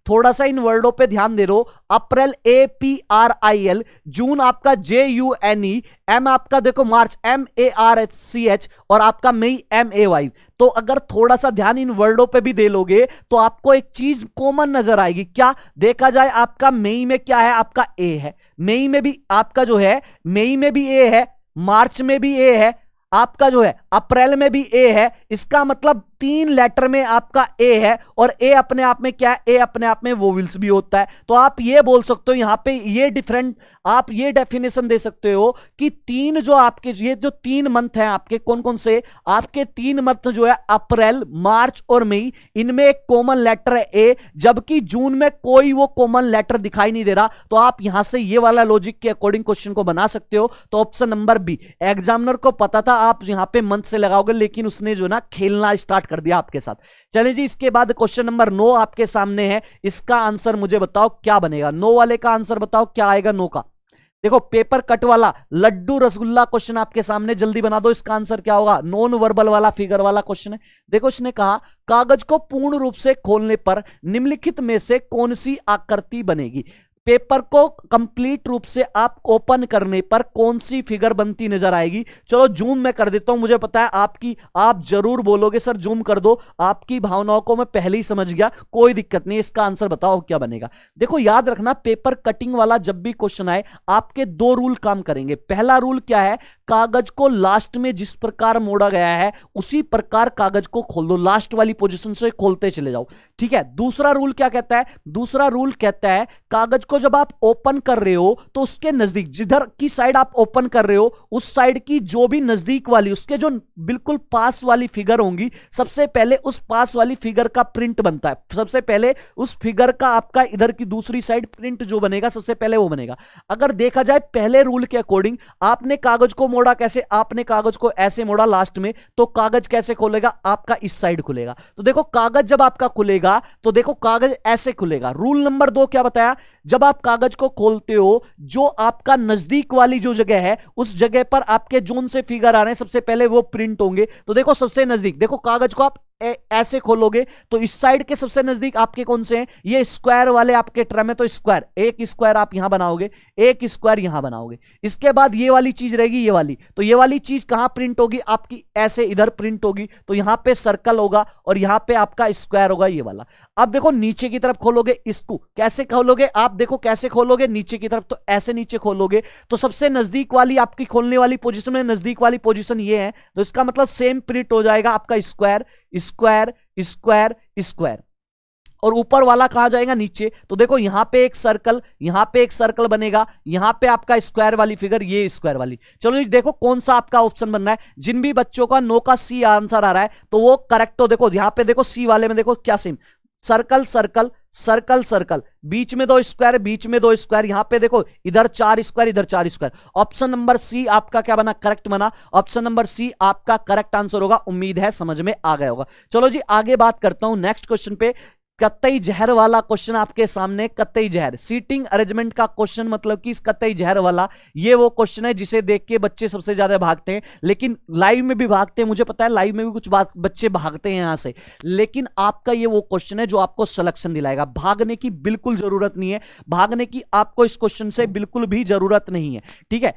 थोड़ा सा इन वर्डों पे ध्यान दे लो, अप्रैल APRIL, जून आपका JUNE, एम आपका देखो मार्च MARCH और आपका मई MAY, तो अगर थोड़ा सा ध्यान इन वर्डों पे भी दे लोगे तो आपको एक चीज कॉमन नजर आएगी, क्या देखा जाए आपका मई में क्या है, आपका ए है, मई में भी आपका जो है मई में भी ए है, मार्च में भी ए है, आपका जो है अप्रैल में भी ए है, इसका मतलब 3 लेटर में आपका ए है और ए अपने आप में क्या है, ए अपने आप में वोवेल्स भी होता है, तो आप ये बोल सकते हो यहां पे ये डिफरेंट आप ये डेफिनेशन दे सकते हो कि 3 जो आपके ये जो 3 मंथ हैं आपके कौन कौन से, आपके 3 मंथ जो है अप्रैल मार्च और मई, इनमें एक कॉमन लेटर है ए, जबकि जून में कोई वो कॉमन लेटर दिखाई नहीं दे रहा, तो आप यहां से ये वाला लॉजिक के अकॉर्डिंग क्वेश्चन को बना सकते हो। तो ऑप्शन नंबर बी, एग्जामिनर को पता था आप यहां पे मंथ से लगाओगे, लेकिन उसने जो ना खेलना स्टार्ट कर दिया आपके साथ। चलिए जी इसके बाद क्वेश्चन नंबर 9 आपके सामने है, इसका आंसर मुझे बताओ क्या बनेगा, 9 वाले का आंसर बताओ क्या आएगा 9 का, देखो पेपर कट वाला लड्डू रसगुल्ला क्वेश्चन आपके सामने, जल्दी बना दो। इसका आंसर क्या होगा? नॉन वर्बल वाला फिगर वाला क्वेश्चन है। देखो इसने कहा कागज को पूर्ण रूप से खोलने पर निम्नलिखित में से कौन सी आकृति बनेगी। पेपर को कंप्लीट रूप से आप ओपन करने पर कौन सी फिगर बनती नजर आएगी। चलो जूम मैं कर देता हूं, मुझे पता है आप जरूर बोलोगे सर जूम कर दो, आपकी भावनाओं को मैं पहले ही समझ गया, कोई दिक्कत नहीं। इसका आंसर बताओ क्या बनेगा। देखो याद रखना, पेपर कटिंग वाला जब भी क्वेश्चन आए आपके दो रूल काम करेंगे। पहला रूल क्या है? कागज को लास्ट में जिस प्रकार मोड़ा गया है उसी प्रकार कागज को खोल दो, लास्ट वाली पोजीशन से खोलते चले जाओ, ठीक है। दूसरा रूल क्या कहता है? दूसरा रूल कहता है कागज को जब आप ओपन कर रहे हो तो उसके नजदीक, जिधर की साइड आप ओपन कर रहे हो उस साइड की जो भी नजदीक वाली, उसके जो बिल्कुल पास वाली फिगर होंगी, सबसे पहले उस पास वाली फिगर का प्रिंट बनता है। सबसे पहले उस फिगर का आपका इधर की दूसरी साइड प्रिंट जो बनेगा सबसे पहले वो बनेगा। अगर देखा जाए पहले रूल के अकॉर्डिंग, आपने कागज को मोड़ा कैसे? आपने कागज को ऐसे मोड़ा लास्ट में, तो कागज कैसे खोलेगा? आपका इस साइड खुलेगा। तो देखो कागज जब आपका खुलेगा तो देखो कागज ऐसे खुलेगा। रूल नंबर 2 क्या बताया? जब आप कागज को खोलते हो, जो आपका नजदीक वाली जो जगह है उस जगह पर आपके जोन से फिगर आ रहे हैं, सबसे पहले वो प्रिंट होंगे। तो देखो सबसे नजदीक, देखो कागज को आप ऐसे खोलोगे तो इस साइड के सबसे नजदीक आपके कौन से हैं? ये स्क्वायर वाले आपके ट्रम है, तो स्क्वायर, एक स्क्वायर आप यहां बनाओगे, एक स्क्वायर यहां बनाओगे। इसके बाद ये वाली चीज रहेगी, ये वाली, तो ये वाली चीज कहां प्रिंट होगी? आपकी ऐसे इधर प्रिंट होगी, तो यहां पे सर्कल होगा और यहां पे आपका स्क्वायर होगा, ये वाला। अब देखो नीचे की तरफ खोलोगे, इसको कैसे खोलोगे? आप देखो कैसे खोलोगे नीचे की तरफ, तो ऐसे नीचे खोलोगे, तो सबसे नजदीक वाली आपकी खोलने वाली पोजीशन में नजदीक वाली पोजीशन ये है, तो इसका मतलब सेम प्रिंट हो जाएगा आपका स्क्वायर स्क्वायर स्क्वायर स्क्वायर। और ऊपर वाला कहां जाएगा? नीचे। तो देखो यहां पे एक सर्कल, यहां पे एक सर्कल बनेगा, यहां पे आपका स्क्वायर वाली फिगर, ये स्क्वायर वाली। चलो जी देखो कौन सा आपका ऑप्शन बन रहा है। जिन भी बच्चों का 9 का सी आंसर आ रहा है तो वो करेक्ट हो। देखो यहां पे देखो सी वाले में देखो क्या same, circle circle circle circle, बीच में 2 स्क्वायर, बीच में 2 स्क्वायर, यहां पे देखो इधर 4 स्क्वायर, इधर 4 स्क्वायर। ऑप्शन नंबर सी आपका क्या बना? करेक्ट बना। ऑप्शन नंबर सी आपका करेक्ट आंसर होगा। उम्मीद है समझ में आ गया होगा। चलो जी आगे बात करता हूं नेक्स्ट क्वेश्चन पे। कतई जहर वाला क्वेश्चन आपके सामने, कतई जहर, सीटिंग अरेंजमेंट का क्वेश्चन, मतलब कि कतई जहर वाला, ये वो क्वेश्चन है जिसे देख के बच्चे सबसे ज्यादा भागते हैं, लेकिन लाइव में भी भागते हैं, मुझे पता है लाइव में भी कुछ बच्चे भागते हैं यहां से, लेकिन आपका ये वो क्वेश्चन है जो आपको सिलेक्शन दिलाएगा। भागने की बिल्कुल जरूरत नहीं है, भागने की आपको इस क्वेश्चन से बिल्कुल भी जरूरत नहीं है, ठीक है,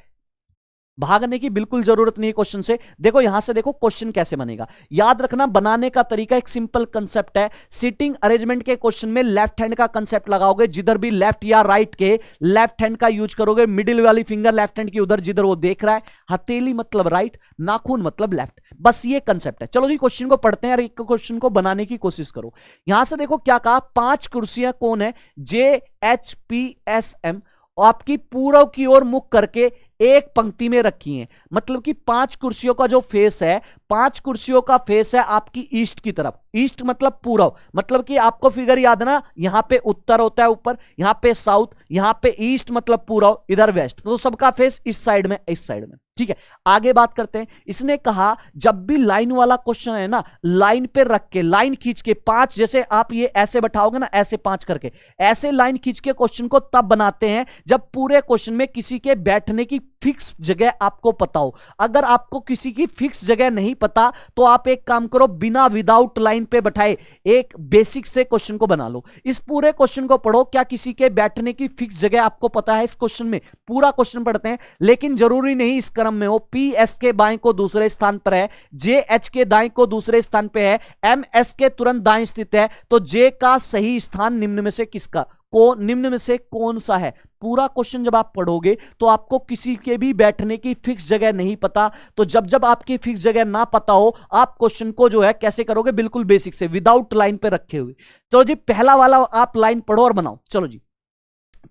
भागने की बिल्कुल जरूरत नहीं है क्वेश्चन से। देखो यहां से देखो क्वेश्चन कैसे बनेगा, याद रखना बनाने का तरीका एक सिंपल कंसेप्ट है। सिटिंग अरेंजमेंट के क्वेश्चन में लेफ्ट हैंड का कंसेप्ट लगाओगे, जिधर भी लेफ्ट या राइट के लेफ्ट हैंड का यूज करोगे, मिडिल वाली फिंगर लेफ्ट हैंड की उधर जिधर वो देख रहा है, हथेली मतलब राइट, नाखून मतलब लेफ्ट, बस ये कंसेप्ट है। चलो जी क्वेश्चन को पढ़ते हैं और एक क्वेश्चन को बनाने की कोशिश करो। यहां से देखो क्या कहा, 5 कुर्सियां कौन है? JHPSM आपकी पूर्व की ओर मुख करके एक पंक्ति में रखी है, मतलब कि 5 कुर्सियों का जो फेस है, 5 कुर्सियों का फेस है आपकी ईस्ट की तरफ। ईस्ट मतलब पूर्व, मतलब कि आपको फिगर याद है ना, यहां पे उत्तर होता है ऊपर, यहां पे साउथ, यहां पे ईस्ट मतलब पूर्व, इधर वेस्ट, तो सबका फेस इस साइड में, इस साइड में, ठीक है। आगे बात करते हैं। इसने कहा जब भी लाइन वाला क्वेश्चन है ना, लाइन पे रख के, लाइन खींच के 5, जैसे आप ये ऐसे बैठाओगे ना, ऐसे 5 करके, ऐसे लाइन खींच के क्वेश्चन को तब बनाते हैं जब पूरे क्वेश्चन में किसी के बैठने की फिक्स जगह आपको पता हो। अगर आपको किसी की फिक्स जगह नहीं पता तो आप एक काम करो, बिना विदाउट लाइन पे बैठाए एक बेसिक से क्वेश्चन को बना लो। इस पूरे क्वेश्चन को पढ़ो, क्या किसी के बैठने की फिक्स जगह आपको पता है? इस क्वेश्चन में पूरा क्वेश्चन पढ़ते हैं, लेकिन जरूरी नहीं इस क्रम में हो। PS के बाएं को दूसरे स्थान पर है, JH के दाएं को दूसरे स्थान पे है, MS के तुरंत दाएं स्थित है, तो J का सही स्थान निम्न में से किसका, को निम्न में से कौन सा है? पूरा क्वेश्चन जब आप पढ़ोगे तो आपको किसी के भी बैठने की फिक्स जगह नहीं पता, तो जब जब आपकी फिक्स जगह ना पता हो, आप क्वेश्चन को जो है कैसे करोगे? बिल्कुल बेसिक से, विदाउट लाइन पे रखे हुए। चलो जी पहला वाला आप लाइन पढ़ो और बनाओ। चलो जी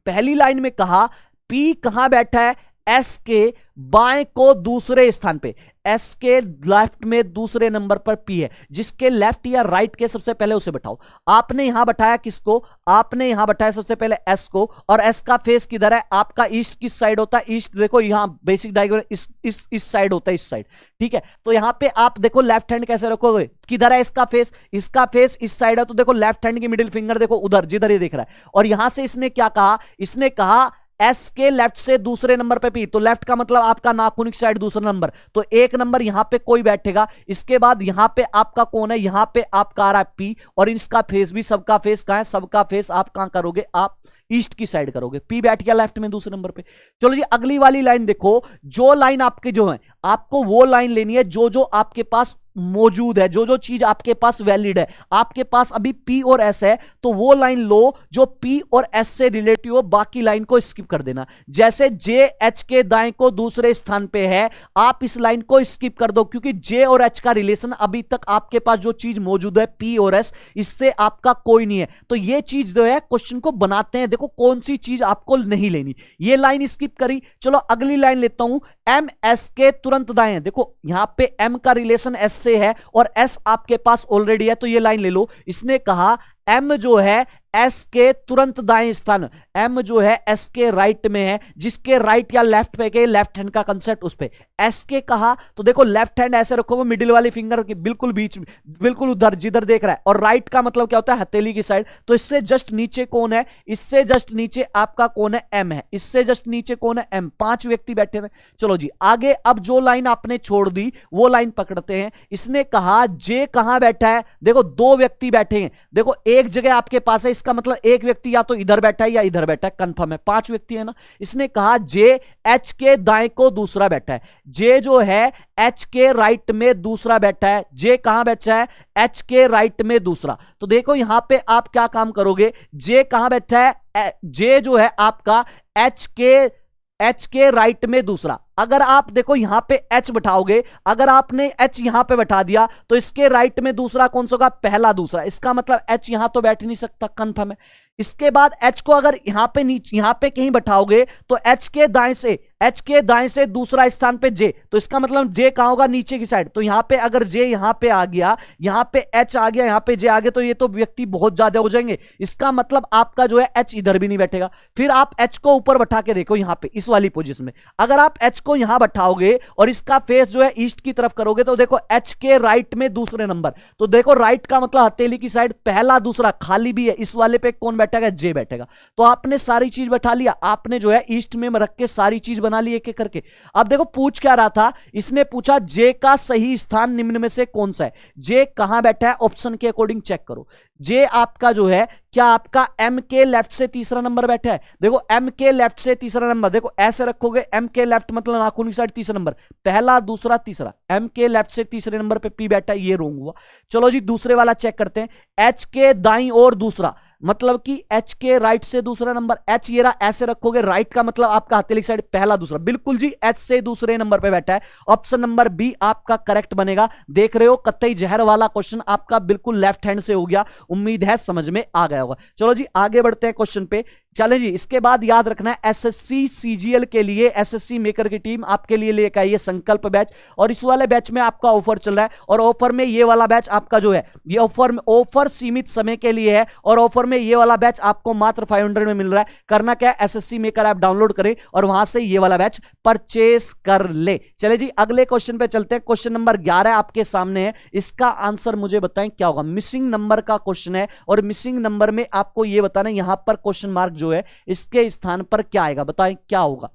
पहली लाइन में कहा P कहां बैठा है? S के बाएं को दूसरे स्थान पे, S के लेफ्ट में दूसरे नंबर पर P है, जिसके लेफ्ट या राइट के सबसे पहले उसे बैठाओ। आपने यहां बैठाया किसको? आपने यहां बैठाया सबसे पहले S को, और S का फेस किधर है? आपका ईस्ट किस साइड होता है? ईस्ट देखो यहां बेसिक डायग्राम इस साइड होता है, इस साइड, ठीक है। तो यहां पे आप देखो लेफ्ट हैंड कैसे रखोगे, किधर है इसका फेस? इसका फेस इस साइड है, तो देखो लेफ्ट हैंड की मिडिल फिंगर देखो उधर जिधर ये दिख रहा है। और यहां से इसने क्या कहा? इसने कहा एस के लेफ्ट से दूसरे नंबर पे पी, तो लेफ्ट का मतलब आपका नाखून की साइड दूसरा नंबर, तो एक नंबर यहां पे कोई बैठेगा। इसके बाद यहां पे आपका कौन है, यहां पे आपका आ रहा है पी, और इसका फेस भी, सबका फेस कहां है, सबका फेस आप कहां करोगे, आप ईस्ट की साइड करोगे। पी बैठ गया लेफ्ट में दूसरे नंबर पे। चलो जी अगली वाली लाइन देखो, जो लाइन आपके जो है, आपको वो लाइन लेनी है जो जो आपके पास मौजूद है, जो जो चीज आपके पास वैलिड है। आपके पास अभी पी और एस है, तो वो लाइन लो जो पी और एस से रिलेटिव हो, बाकी लाइन को स्किप कर देना। जैसे जे एच के दाएं को दूसरे स्थान पे है, आप इस लाइन को स्किप कर दो, क्योंकि जे और एच का रिलेशन अभी तक आपके पास जो चीज मौजूद है पी और एस, इससे आपका कोई नहीं है। तो ये चीज जो है क्वेश्चन को बनाते हैं, देखो कौन सी चीज आपको नहीं लेनी। ये लाइन स्किप करी, चलो अगली लाइन लेता हूं, एम एस के तुरंत दाएं। देखो यहां पे एम का रिलेशन एस से है और एस आपके पास ऑलरेडी है, तो ये लाइन ले लो। इसने कहा एम जो है एस के तुरंत दाएं स्थान, एम जो है एस के राइट में है, जिसके राइट या लेफ्ट पे के, लेफ्ट हैंड का कंसेप्ट उस पे एस के कहा, तो देखो लेफ्ट हैंड ऐसे रखोगे मिडिल वाली फिंगर के बिल्कुल बीच में, बिल्कुल उधर जिधर देख रहा है, और राइट का मतलब क्या होता है, हथेली की साइड। तो इससे जस्ट नीचे कौन है, इससे जस्ट नीचे आपका कौन है, एम है, इससे जस्ट नीचे कौन है, एम। 5 व्यक्ति बैठे हुए। चलो जी आगे, अब जो लाइन आपने छोड़ दी वो लाइन पकड़ते हैं। इसने कहा जे कहां बैठा है, देखो 2 व्यक्ति बैठे हैं, देखो एक जगह आपके पास है, इसका मतलब एक व्यक्ति या तो इधर बैठा है या इधर बैठा है, कंफर्म है, 5 व्यक्ति है ना। इसने कहा जे एच के दाएं को दूसरा बैठा है, जे जो है एच के राइट में दूसरा बैठा है, जे कहां बैठा है, एच के राइट में दूसरा। तो देखो यहां पे आप क्या काम करोगे, जे कहां बैठा है, जे जो है आपका एच के राइट में दूसरा। अगर आप देखो यहां पे एच बैठाओगे, अगर आपने एच यहां पे बैठा दिया तो इसके राइट में दूसरा कौन सा होगा, पहला दूसरा। इसका मतलब एच यहां तो बैठ नहीं सकता, कंफर्म है। इसके बाद एच को अगर यहां पे नीचे, यहां पे कहीं बैठाओगे तो एच के दाएं से दूसरा स्थान पे जे, तो इसका मतलब जे कहां होगा, नीचे की साइड। तो यहां पे अगर जे यहां पे आ गया, यहां पे एच आ गया, यहां पे जे आ गया, तो ये तो व्यक्ति बहुत ज्यादा हो जाएंगे। इसका मतलब आपका जो है एच इधर भी नहीं बैठेगा। फिर आप एच को ऊपर बैठा के देखो, यहां पे इस वाली पोजीशन में अगर आप एच को यहां बैठाओगे और इसका फेस जो है ईस्ट की तरफ करोगे, तो देखो एच के राइट में दूसरे नंबर, तो देखो राइट का मतलब हथेली की साइड, पहला दूसरा खाली भी है, इस वाले पे कौन बैठेगा, जे बैठेगा। तो आपने सारी चीज बैठा लिया, आपने जो है ईस्ट में रख के सारी चीज बना ली एक एक करके। अब देखो पूछ क्या रहा था, इसने पूछा जे का सही स्थान निम्न में से कौन सा है। जे कहां बैठा है, ऑप्शन के अकॉर्डिंग चेक करो। जे आपका जो है, क्या आपका एम के लेफ्ट से तीसरा नंबर बैठा है, देखो एम के लेफ्ट से तीसरा नंबर, देखो ऐसे रखोगे, एम के लेफ्ट मतलब नाखून की साइड तीसरा नंबर, पहला दूसरा तीसरा, एम के लेफ्ट से तीसरे नंबर पे पी बैठा है, ये रॉन्ग हुआ। चलो जी दूसरे वाला चेक करते हैं, एच के दाईं ओर दूसरा, मतलब कि एच के राइट से दूसरा नंबर, एच ये रहा, ऐसे रखोगे, राइट का मतलब आपका हथेली साइड पहला दूसरा, बिल्कुल जी एच से दूसरे नंबर पे बैठा है। ऑप्शन नंबर बी आपका करेक्ट बनेगा। देख रहे हो कतई जहर वाला क्वेश्चन आपका बिल्कुल लेफ्ट हैंड से हो गया, उम्मीद है समझ में आ गया होगा। चलो जी आगे बढ़ते हैं क्वेश्चन पे। चलें जी, इसके बाद याद रखना है एसएससी सीजीएल के लिए एसएससी मेकर की टीम आपके लिए लेकर आई है संकल्प बैच, और इस वाले बैच में आपका ऑफर चल रहा है, और ऑफर में ये वाला बैच आपका जो है, ये ऑफर सीमित समय के लिए है, और ऑफर में ये वाला बैच आपको मात्र 500 में मिल रहा है। करना क्या है, एसएससी मेकर ऐप डाउनलोड करें और वहां से ये वाला बैच परचेस कर ले। चले जी अगले क्वेश्चन पे चलते हैं। क्वेश्चन नंबर 11 आपके सामने है, इसका आंसर मुझे बताएं क्या होगा। मिसिंग नंबर का क्वेश्चन है, और मिसिंग नंबर में आपको यह बताना यहां पर क्वेश्चन मार्क जो है इसके स्थान पर क्या आएगा, बताएं क्या होगा।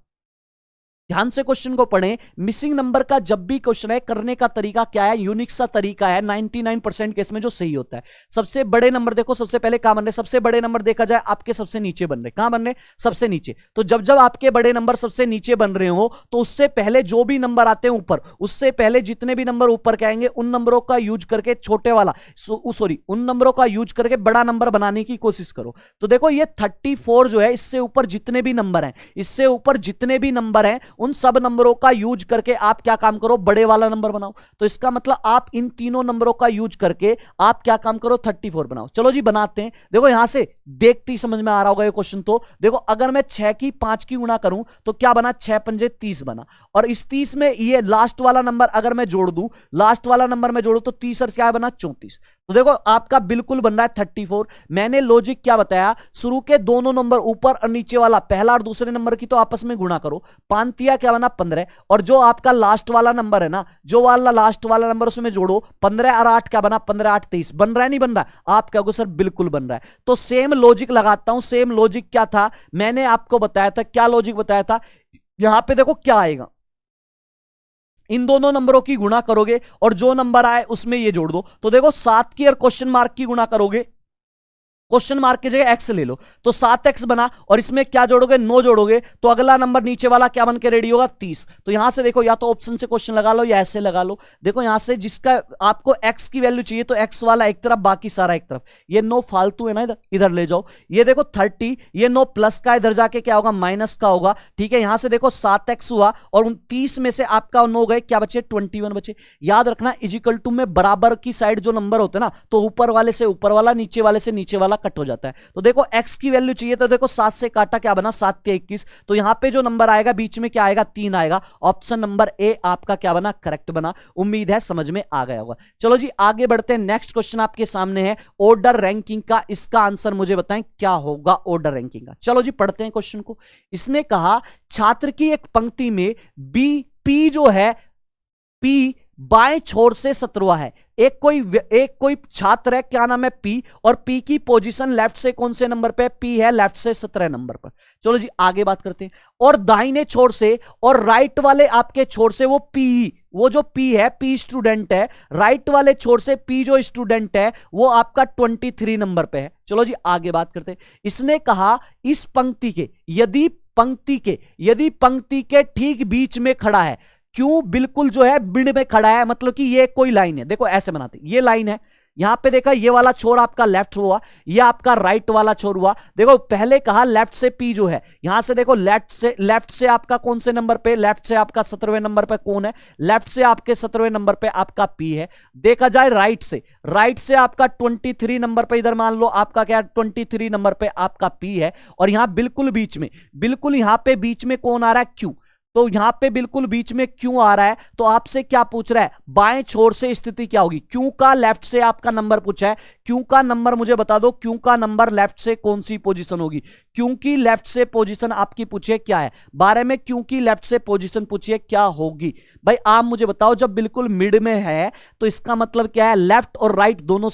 ध्यान से क्वेश्चन को पढ़ें। मिसिंग नंबर का जब भी क्वेश्चन है, करने का तरीका क्या है, यूनिक सा तरीका है 99% केस में जो सही होता है। सबसे बड़े नंबर देखो, सबसे पहले कहां बन रहे, सबसे बड़े नंबर देखा जाए आपके सबसे नीचे बन रहे, कहां बन रहे, सबसे नीचे। तो जब जब आपके बड़े नंबर सबसे नीचे बन रहे हो, तो उससे पहले जो भी नंबर आते हैं ऊपर, उससे पहले जितने भी नंबर ऊपर के आएंगे उन नंबरों का यूज करके छोटे वाला उन नंबरों का यूज करके बड़ा नंबर बनाने की कोशिश करो। तो देखो ये 34 जो है, इससे ऊपर जितने भी नंबर हैं, इससे ऊपर जितने भी नंबर हैं, उन सब नंबरों का यूज करके आप क्या काम करो, बड़े वाला नंबर बनाओ। तो इसका मतलब आप इन तीनों नंबरों का यूज करके आप क्या काम करो, 34 बनाओ। चलो जी बनाते हैं। देखो यहां से देखते ही समझ में आ रहा होगा ये क्वेश्चन। तो देखो अगर मैं 6 की 5 की गुणा करूं तो क्या बना, 6 पंजे 30 बना, और इस 30 में ये लास्ट वाला नंबर अगर मैं जोड़ दूं, लास्ट वाला नंबर मैं जोड़ू तो 30 और क्या बना, 34। तो देखो आपका बिल्कुल बन रहा है 34। मैंने लॉजिक क्या बताया, शुरू के दोनों नंबर ऊपर और नीचे वाला पहला और दूसरे नंबर की तो आपस में गुणा करो, पांतिया क्या बना 15, और जो आपका लास्ट वाला नंबर है ना, जो वाला लास्ट वाला नंबर उसमें जोड़ो 15 और 8 क्या बना 15 8 23। बन रहा है नहीं बन रहा? आप कहोगे सर बिल्कुल बन रहा है। तो सेम लॉजिक लगाता हूं। सेम लॉजिक क्या था मैंने आपको बताया था, क्या लॉजिक बताया था, यहां पे देखो क्या आएगा, इन दोनों नंबरों की गुणा करोगे और जो नंबर आए उसमें ये जोड़ दो। तो देखो 7 की और क्वेश्चन मार्क की गुणा करोगे, क्वेश्चन मार्क की जगह एक्स ले लो, तो 7x बना, और इसमें क्या जोड़ोगे 9 जोड़ोगे, तो अगला नंबर नीचे वाला क्या बन के रेडी होगा 30। तो यहां से देखो या तो ऑप्शन से क्वेश्चन लगा लो या ऐसे लगा लो। देखो यहां से जिसका आपको x की वैल्यू चाहिए तो x वाला एक तरफ बाकी सारा एक तरफ, ये 9 फालतू है ना, इधर इधर ले जाओ। ये देखो 30, ये 9 प्लस का इधर जाके क्या होगा माइनस का होगा, ठीक है। यहां से देखो 7x हुआ और 30 में से आपका 9 गए, क्या बचे 21 बचे। याद रखना इजिकल टू में बराबर की साइड जो नंबर होते हैं ना, तो ऊपर वाले से ऊपर वाला, नीचे वाले से नीचे वाला कट हो जाता है। तो देखो x की वैल्यू चाहिए, तो देखो 7 से काटा क्या बना 7 के 21, तो यहां पे जो नंबर आएगा बीच में क्या आएगा 3 आएगा। ऑप्शन नंबर ए आपका क्या बना करेक्ट बना। उम्मीद है समझ में आ गया होगा। चलो जी आगे बढ़ते हैं। नेक्स्ट क्वेश्चन आपके सामने है ऑर्डर रैंकिंग का, इसका आंसर मुझे बताएं क्या होगा ऑर्डर रैंकिंग का। चलो जी पढ़ते हैं क्वेश्चन को। इसने कहा छात्र की एक पंक्ति में बी पी जो है, पी बाएं छोर से 17वां है। एक कोई छात्र है, क्या नाम है पी, और पी की पोजीशन लेफ्ट से कौन से नंबर पे, पी है लेफ्ट से 17 नंबर पर। चलो जी आगे बात करते हैं। और दाहिने छोर से और राइट वाले आपके छोर से वो पी, वो जो पी है पी स्टूडेंट है, राइट वाले छोर से पी जो स्टूडेंट है वो आपका 23 नंबर पे है। चलो जी आगे बात करते हैं। इसने कहा इस पंक्ति के यदि पंक्ति के ठीक बीच में खड़ा है, क्यों बिल्कुल जो है बिड़ में खड़ा है, मतलब कि ये कोई लाइन है, देखो ऐसे बनाते, ये लाइन है, यहां पे देखा ये वाला छोर आपका लेफ्ट हुआ, ये आपका राइट वाला छोर हुआ। देखो पहले कहा लेफ्ट से पी जो है, यहां से देखो लेफ्ट से आपका कौन से नंबर पे, लेफ्ट से आपका 17वें नंबर पे कौन है, लेफ्ट से आपके 17वें नंबर पे आपका पी है। देखा जाए राइट से आपका 23 नंबर पे, इधर मान लो आपका क्या 23 नंबर पे आपका पी है, और यहां बिल्कुल बीच में, बिल्कुल यहां पे बीच में कौन आ रहा है क्यू। तो यहां पे बिल्कुल बीच में क्यों आ रहा है, तो आपसे क्या पूछ रहा है बाएं छोर से स्थिति क्या होगी। क्यों का लेफ्ट से आपका नंबर पूछा है, क्यों का नंबर मुझे बता दो, क्यों का नंबर लेफ्ट से कौन सी पोजीशन होगी। क्यों की लेफ्ट से पोजीशन आपकी पूछिए क्या है, 12 में क्यों की लेफ्ट से पोजीशन पूछिए क्या होगी। भाई आप मुझे बताओ, जब बिल्कुल मिड में है तो इसका मतलब क्या है, लेफ्ट और राइट दोनों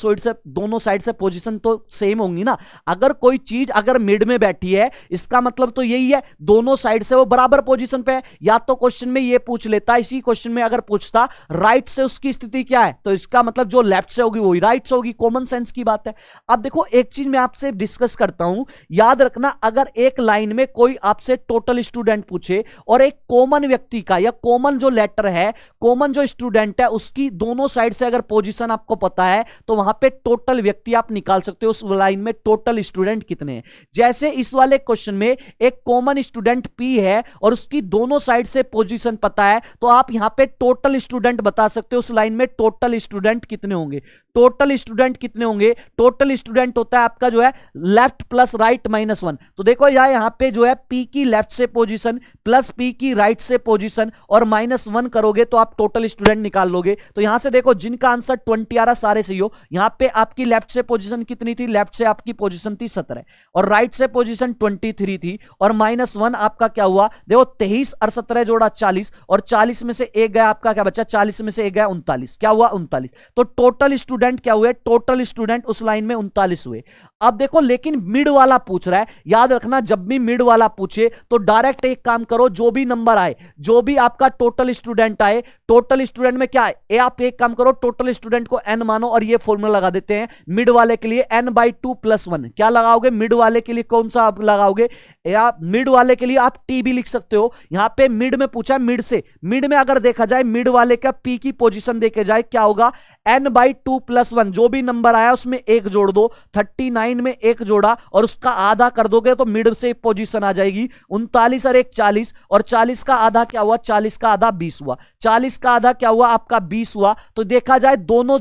साइड से पोजीशन तो सेम होंगी ना। अगर कोई चीज अगर मिड में बैठी है इसका मतलब तो यही है दोनों साइड से वो बराबर पोजीशन पे है। या तो क्वेश्चन में ये पूछ लेता, इसी क्वेश्चन में अगर पूछता राइट से उसकी स्थिति क्या है, तो इसका मतलब जो लेफ्ट से होगी वही राइट से होगी, कॉमन सेंस की बात है। अब देखो एक चीज मैं आपसे डिस्कस करता हूं, याद रखना अगर एक लाइन में कोई आपसे टोटल स्टूडेंट पूछे और एक कॉमन व्यक्ति का या कॉमन जो लेटर है, कॉमन जो स्टूडेंट है उसकी दोनों साइड से अगर पोजीशन आपको पता है तो वहां पे टोटल व्यक्ति आप निकाल सकते हो उस लाइन में टोटल स्टूडेंट कितने हैं। जैसे इस वाले क्वेश्चन में एक कॉमन स्टूडेंट पी है और उसकी दोनों साइड से पोजीशन पता है, तो आप यहां पे टोटल स्टूडेंट बता सकते हो उस लाइन में टोटल स्टूडेंट कितने होंगे। टोटल स्टूडेंट कितने होंगे, टोटल स्टूडेंट होता है आपका जो है लेफ्ट प्लस राइट माइनस 1। तो देखो यहां पे जो है पी की लेफ्ट से पोजीशन प्लस पी की राइट से पोजीशन और -1 करोगे तो आप टोटल स्टूडेंट निकाल लोगे। तो यहां से देखो जिनका आंसर 20 आ रहा सारे सही हो। यहां पे आपकी लेफ्ट से पोजीशन कितनी थी, लेफ्ट से आपकी पोजीशन थी 17 और राइट से पोजीशन 23 थी, और -1 आपका क्या हुआ, देखो 23 और 17 जोड़ा 40, और 40 में से एक गया आपका क्या बचा, 40 में से एक गया 39, क्या हुआ 39। तो टोटल स्टूडेंट क्या हुए, टोटल स्टूडेंट उस लाइन में 39 हुए। अब देखो लेकिन मिड वाला पूछ रहा है, याद रखना जब भी मिड वाला पूछे तो डायरेक्ट एक काम करो, जो भी नंबर आए, जो भी आपका टोटल स्टूडेंट आए, टोटल स्टूडेंट में क्या है, आप एक काम करो टोटल स्टूडेंट को n मानो और ये फॉर्मूला लगा देते हैं मिड वाले के लिए n/2 + 1। क्या लगाओगे मिड वाले के लिए, कौन सा आप लगाओगे, या मिड वाले के लिए आप t भी लिख सकते हो। यहां पे मिड में पूछा है मिड से, मिड में अगर देखा जाए मिड वाले का p की पोजीशन देखे जाए क्या होगा n/2 + 1, जो भी नंबर आया उसमें एक जोड़ दो, 39 में एक जोड़ा और उसका आधा कर दोगे तो मिड से पोजीशन आ जाएगी 39 और 1 40, और 40 का आधा क्या हुआ, 40 का आधा 20 हुआ, 40 का आधा क्या हुआ आपका 20 हुआ। तो देखा जाए दोनों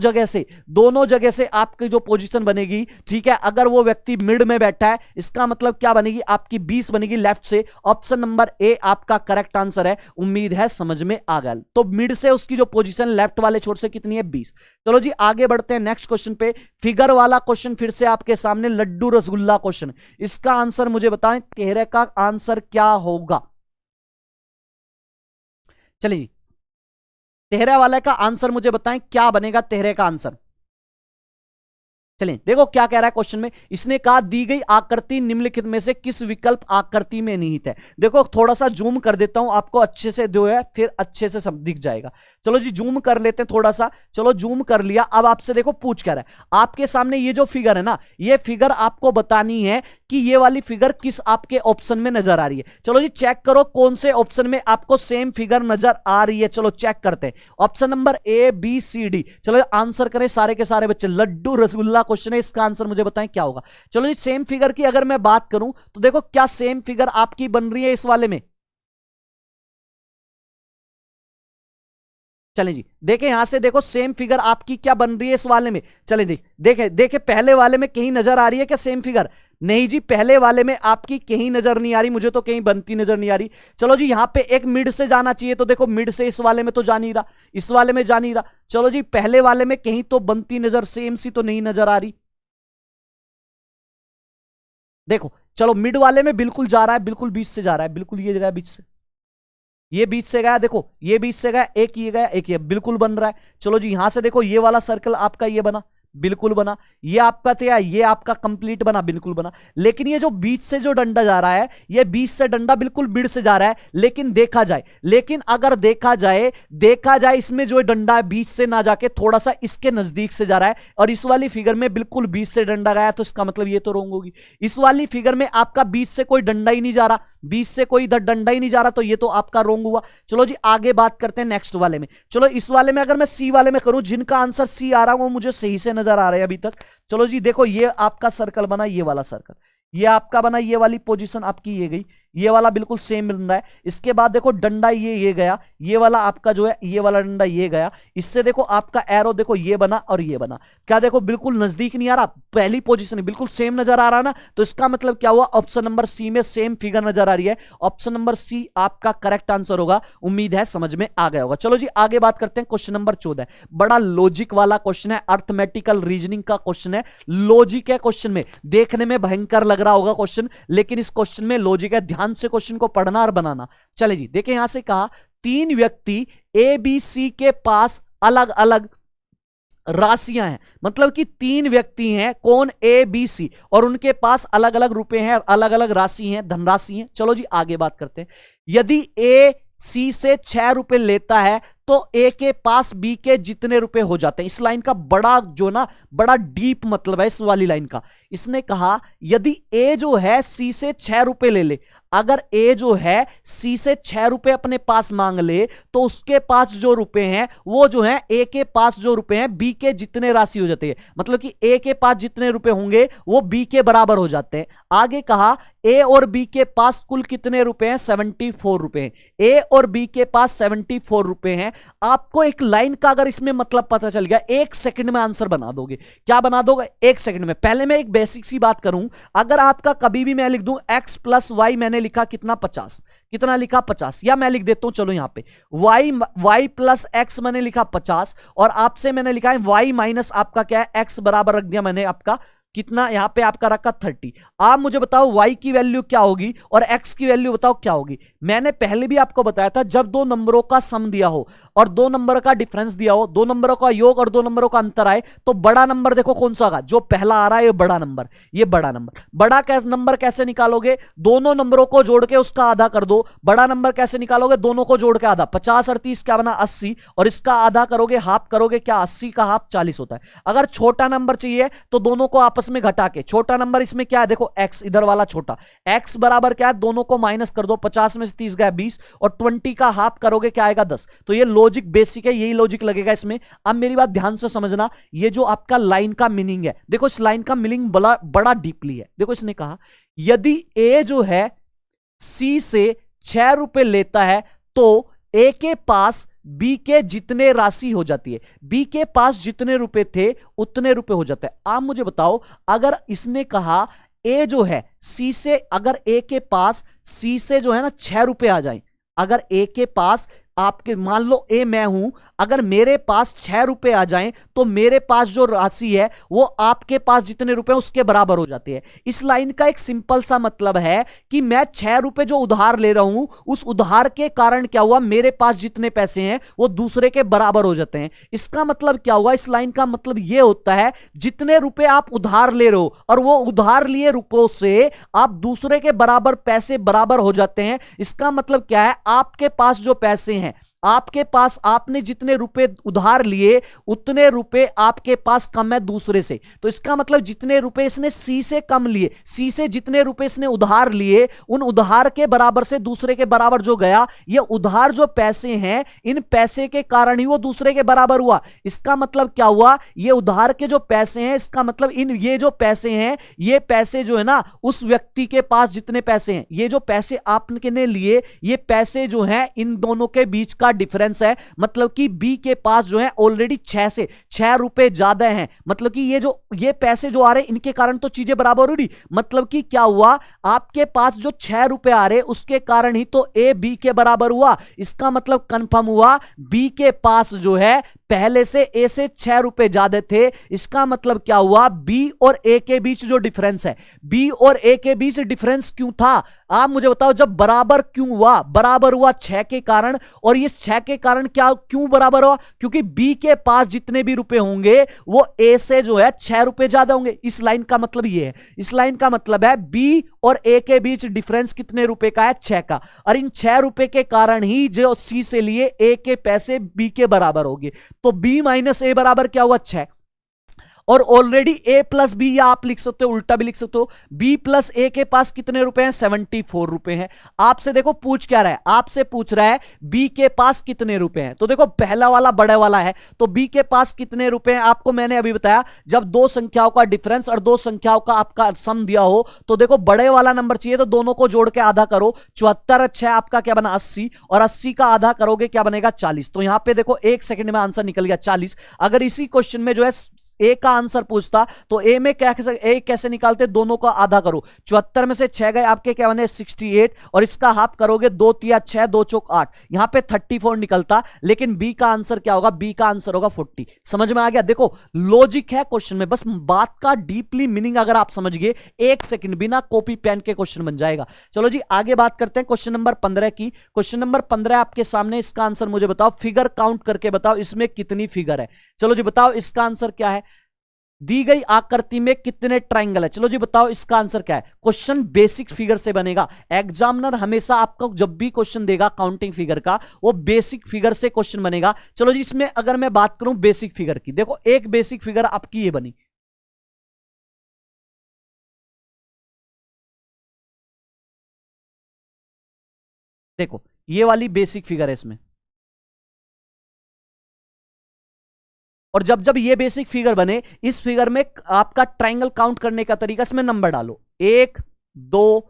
जगह से आपकी जो पोजीशन बनेगी, ठीक है, अगर वो व्यक्ति मिड में बैठा है इसका मतलब क्या बनेगी आपकी 20 बनेगी लेफ्ट से। ऑप्शन नंबर ए आपका करेक्ट करेक्ट आंसर है। उम्मीद है समझ में आ गया। तो मिड से उसकी जो पोजीशन लेफ्ट वाले छोर से कितनी है 20। चलो जी आगे बढ़ते हैं नेक्स्ट क्वेश्चन पे। फिगर वाला क्वेश्चन फिर से आपके सामने, लड्डू रसगुल्ला क्वेश्चन। इसका आंसर मुझे बताएं, 13 का आंसर क्या होगा। चलिए जी 13 वाले का आंसर मुझे बताएं क्या बनेगा 13 का आंसर। चलिए देखो क्या कह रहा है क्वेश्चन में। इसने कहा दी गई आकृति निम्नलिखित में से किस विकल्प आकृति में निहित है। देखो थोड़ा सा जूम कर देता हूं आपको अच्छे से, जो है फिर अच्छे से सब दिख जाएगा। चलो जी जूम कर लेते हैं थोड़ा सा। चलो जूम कर लिया। अब आपसे देखो पूछ क्या रहा है। आपके सामने ये जो फिगर है ना, ये फिगर आपको बतानी है कि ये वाली फिगर किस आपके ऑप्शन में नजर आ रही है। चलो जी चेक करो कौन से ऑप्शन में आपको सेम फिगर नजर आ रही है। चलो चेक करते हैं। Option number A B C D. चलो आंसर करें सारे के सारे बच्चे। लड्डू रसगुल्ला क्वेश्चन है, इसका आंसर मुझे बताएं क्या होगा। चलो जी सेम फिगर की अगर मैं बात करूं तो देखो क्या सेम फिगर आपकी बन रही है इस वाले में। चलें जी देखें यहां से, देखो सेम फिगर आपकी क्या बन रही है इस वाले में। चलें देखें देखें पहले वाले में कहीं नजर आ रही है क्या सेम फिगर। नहीं जी पहले वाले में आपकी कहीं नजर नहीं आ रही, मुझे तो कहीं बनती नजर नहीं आ रही। चलो जी यहां पे एक मिड से जाना चाहिए, तो देखो मिड से इस वाले में तो जा नहीं रहा, इस वाले में जा नहीं रहा। चलो जी पहले वाले में कहीं तो बनती नजर, सेम सी तो नहीं नजर आ रही। देखो चलो मिड वाले में बिल्कुल जा रहा है, बिल्कुल बीच से जा रहा है, बिल्कुल ये जगह बीच से, ये बीच से गया। देखो ये बीच से गया, एक ये गया, एक ये, बिल्कुल बन रहा है। चलो जी यहां से देखो ये वाला सर्कल आपका ये बना, बिल्कुल बना। ये आपका था, ये आपका कंप्लीट बना, बिल्कुल बना। लेकिन ये जो बीच से जो डंडा जा रहा है, ये बीच से डंडा बिल्कुल मिड से जा रहा है। लेकिन अगर देखा जाए इसमें जो डंडा है बीच से ना जाके थोड़ा सा इसके नजदीक से जा रहा है, और इस वाली फिगर में बिल्कुल बीच से डंडा गया, तो इसका मतलब ये तो रॉन्ग होगी। इस वाली फिगर में आपका बीच से कोई डंडा ही नहीं जा रहा, बीच से कोई इधर डंडा ही नहीं जा रहा, तो ये तो आपका रॉन्ग हुआ। चलो जी आगे बात करते हैं नेक्स्ट वाले में। चलो इस वाले में अगर मैं सी वाले में करूं, जिनका आंसर सी आ रहा है वो मुझे सही से नजर आ रहे हैं अभी तक। चलो जी देखो ये आपका सर्कल बना, ये वाला सर्कल ये आपका बना, ये वाली पोजीशन आपकी ये गई, ये वाला बिल्कुल सेम मिल रहा है। इसके बाद देखो डंडा ये गया, ये वाला आपका जो है ये वाला डंडा ये गया। इससे देखो आपका एरो देखो ये बना और ये बना। क्या देखो बिल्कुल नजदीक नहीं आ रहा, पहली पोजीशन बिल्कुल सेम नजर आ रहा ना, तो इसका मतलब क्या हुआ, ऑप्शन नंबर सी में सेम फिगर नजर आ रही है। ऑप्शन नंबर सी आपका करेक्ट आंसर होगा। उम्मीद है समझ में आ गया होगा। चलो जी आगे बात करते हैं क्वेश्चन नंबर 14। बड़ा लॉजिक वाला क्वेश्चन है, अर्थमेटिकल रीजनिंग का क्वेश्चन है, लॉजिक है क्वेश्चन में। देखने में भयंकर लग रहा होगा क्वेश्चन, लेकिन इस क्वेश्चन में लॉजिक है। ध्यान से क्वेश्चन को पढ़ना और बनाना। चले जी देखिए यहां से कहा 3 व्यक्ति ए बी सी के पास अलग अलग राशियां हैं। मतलब कि 3 व्यक्ति हैं, कौन, ए बी सी, और उनके पास अलग अलग रुपए हैं, अलग अलग राशि हैं, धनराशि हैं। चलो जी आगे बात करते हैं। यदि ए सी से 6 रुपए लेता है तो ए के पास बी के जितने रुपए हो जाते हैं। इस लाइन का बड़ा जो ना बड़ा डीप मतलब है इस वाली लाइन का। इसने कहा यदि ए जो है सी से 6 रुपए ले, अगर ए जो है सी से 6 रुपए अपने पास मांग ले, तो उसके पास जो रुपए हैं वो जो है ए के पास जो रुपए हैं बी के जितने राशि हो जाती है। मतलब कि ए के पास जितने रुपए होंगे वो बी के बराबर हो जाते हैं। आगे कहा ए और बी के पास कुल कितने रुपए हैं, 74 रुपए हैं। ए और बी के पास 74 रुपए हैं। आपको एक लाइन का अगर इसमें मतलब पता चल गया, 1 सेकंड में आंसर बना दोगे। क्या बना दोगे, 1 सेकंड में। पहले मैं एक बेसिक सी बात करूं, अगर आपका कभी भी मैं लिख दूं x प्लस वाई, मैंने लिखा कितना 50, कितना लिखा 50, या मैं लिख देता हूं चलो यहां पे y प्लस एक्स मैंने लिखा 50, और आपसे मैंने लिखा है y माइनस आपका क्या है x बराबर रख दिया मैंने आपका कितना, यहां पे आपका रखा 30। आप मुझे बताओ y की वैल्यू क्या होगी और x की वैल्यू बताओ क्या होगी। मैंने पहले भी आपको बताया था, जब 2 नंबरों का सम दिया हो और 2 नंबर का डिफरेंस दिया हो, 2 नंबरों का योग और 2 नंबरों का अंतर आए, तो बड़ा नंबर देखो कौन सा होगा, जो पहला आ रहा है ये बड़ा नंबर, ये बड़ा नंबर। बड़ा नंबर कैसे निकालोगे, दोनों नंबरों को जोड़ के उसका आधा कर दो। बड़ा नंबर कैसे निकालोगे, दोनों को जोड़ के आधा, 50 और 30 क्या बना 80, और इसका आधा करोगे, हाफ करोगे, क्या 80 का हाफ 40 होता है। अगर छोटा नंबर चाहिए तो दोनों को आपस में घटा के, छोटा नंबर इसमें क्या है देखो x, इधर वाला छोटा, x बराबर क्या है, दोनों को माइनस कर दो, 50 में से 30 गया 20, और 20 का हाफ करोगे क्या आएगा 10। तो ये लॉजिक बेसिक है, यही लॉजिक लगेगा इसमें। अब मेरी बात ध्यान से समझना, ये जो आपका लाइन का मीनिंग है, देखो इस लाइन का मीनिंग बड़ा डीपली है। देखो इसने कहा यदि a जो है c से 6 रुपए लेता है तो a के पास बी के जितने राशि हो जाती है, बी के पास जितने रुपए थे उतने रुपए हो जाते हैं। आप मुझे बताओ, अगर इसने कहा ए जो है सी से, अगर ए के पास सी से जो है ना 6 रुपए आ जाए, अगर ए के पास, आपके मान लो ए मैं हूं, अगर मेरे पास 6 रुपए आ जाएं तो मेरे पास जो राशि है वो आपके पास जितने रुपए उसके बराबर हो जाती है। इस लाइन का एक सिंपल सा मतलब है कि मैं 6 रुपए जो उधार ले रहा हूं, उस उधार के कारण क्या हुआ, मेरे पास जितने पैसे हैं वो दूसरे के बराबर हो जाते हैं। इसका मतलब क्या हुआ, इस लाइन का मतलब यह होता है जितने रुपए आप उधार ले रहे हो और वो उधार लिए रुपयों से आप दूसरे के बराबर पैसे बराबर हो जाते हैं। इसका मतलब क्या है, आपके पास जो पैसे हैं, आपके पास आपने जितने रुपए उधार लिए उतने रुपए आपके पास कम है दूसरे से। तो इसका मतलब जितने रुपए इसने सी से कम लिए, सी से जितने रुपए इसने उधार लिए उन उधार के बराबर से दूसरे के बराबर जो गया, ये उधार जो पैसे हैं इन पैसे के कारण ही वो दूसरे के बराबर हुआ। इसका मतलब क्या हुआ, ये उधार के जो पैसे हैं, इसका मतलब इन ये जो पैसे हैं, ये पैसे जो है ना उस व्यक्ति के पास जितने पैसे हैं, ये जो पैसे आपने लिए, ये पैसे जो हैं इन दोनों के बीच का डिफरेंस है। मतलब कि बी के पास जो है ऑलरेडी 6 से 6 रुपए ज्यादा हैं। मतलब कि ये पैसे जो आ रहे हैं इनके कारण तो चीजें बराबर हो रही। मतलब कि क्या हुआ, आपके पास जो 6 रुपए आ रहे उसके कारण ही तो ए बी के बराबर हुआ। इसका मतलब कंफर्म हुआ बी के पास जो है पहले से ए से 6 रुपए ज्यादा थे। इसका मतलब क्या हुआ, बी और ए के बीच जो डिफरेंस है, बी और ए के बीच डिफरेंस क्यों था, आप मुझे बताओ। जब बराबर क्यों हुआ, बराबर हुआ 6 के कारण। और ये 6 के कारण क्या क्यों बराबर हुआ, क्योंकि बी के पास जितने भी रुपए होंगे वो ए से जो है 6 रुपए ज्यादा होंगे। इस लाइन का मतलब ये है, इस लाइन का मतलब है बी और ए के बीच डिफरेंस कितने रुपए का है, 6 का। और इन 6 रुपए के कारण ही जो सी से लिए ए के पैसे बी के बराबर होंगे। तो बी माइनस ए बराबर क्या हुआ, 6। और ऑलरेडी ए प्लस बी, या आप लिख सकते हो उल्टा भी लिख सकते हो, बी प्लस ए के पास कितने रुपए हैं, 74 रुपए हैं। आपसे देखो पूछ क्या रहा है, आपसे पूछ रहा है बी के पास कितने रुपए हैं। तो देखो पहला वाला बड़े वाला है, तो बी के पास कितने रुपए हैं आपको मैंने अभी बताया। जब दो संख्याओं का डिफरेंस और दो संख्याओं का आपका सम दिया हो तो देखो बड़े वाला नंबर चाहिए तो दोनों को जोड़ के आधा करो। 74 6 आपका क्या बना 80, और 80 का आधा करोगे क्या बनेगा 40। तो यहां पे देखो 1 सेकंड में आंसर निकल गया 40। अगर इसी क्वेश्चन में जो है ए का आंसर पूछता तो ए में क्या ए कैसे निकालते, दोनों का आधा करो। 74 में से 6 गए आपके क्या बने 68, और इसका हाफ करोगे 2 3 6 2 चौक 8, यहां पे 34 निकलता। लेकिन बी का आंसर क्या होगा, बी का आंसर होगा 40। समझ में आ गया। देखो लॉजिक है क्वेश्चन में, बस बात का डीपली मीनिंग अगर आप समझ गए 1 सेकंड बिना कॉपी पेन के क्वेश्चन बन जाएगा। चलो जी आगे बात करते हैं क्वेश्चन नंबर 15 की। क्वेश्चन नंबर 15 आपके सामने, इसका आंसर मुझे बताओ, फिगर काउंट करके बताओ इसमें कितनी फिगर है। चलो जी बताओ इसका आंसर क्या है। दी गई आकृति में कितने ट्रायंगल है, चलो जी बताओ इसका आंसर क्या है। क्वेश्चन बेसिक फिगर से बनेगा। एग्जामिनर हमेशा आपको जब भी क्वेश्चन देगा काउंटिंग फिगर का, वो बेसिक फिगर से क्वेश्चन बनेगा। चलो जी इसमें अगर मैं बात करूं बेसिक फिगर की, देखो एक बेसिक फिगर आपकी ये बनी, देखो ये वाली बेसिक फिगर है इसमें। और जब जब ये बेसिक फिगर बने, इस फिगर में आपका ट्रायंगल काउंट करने का तरीका, इसमें नंबर डालो 1 2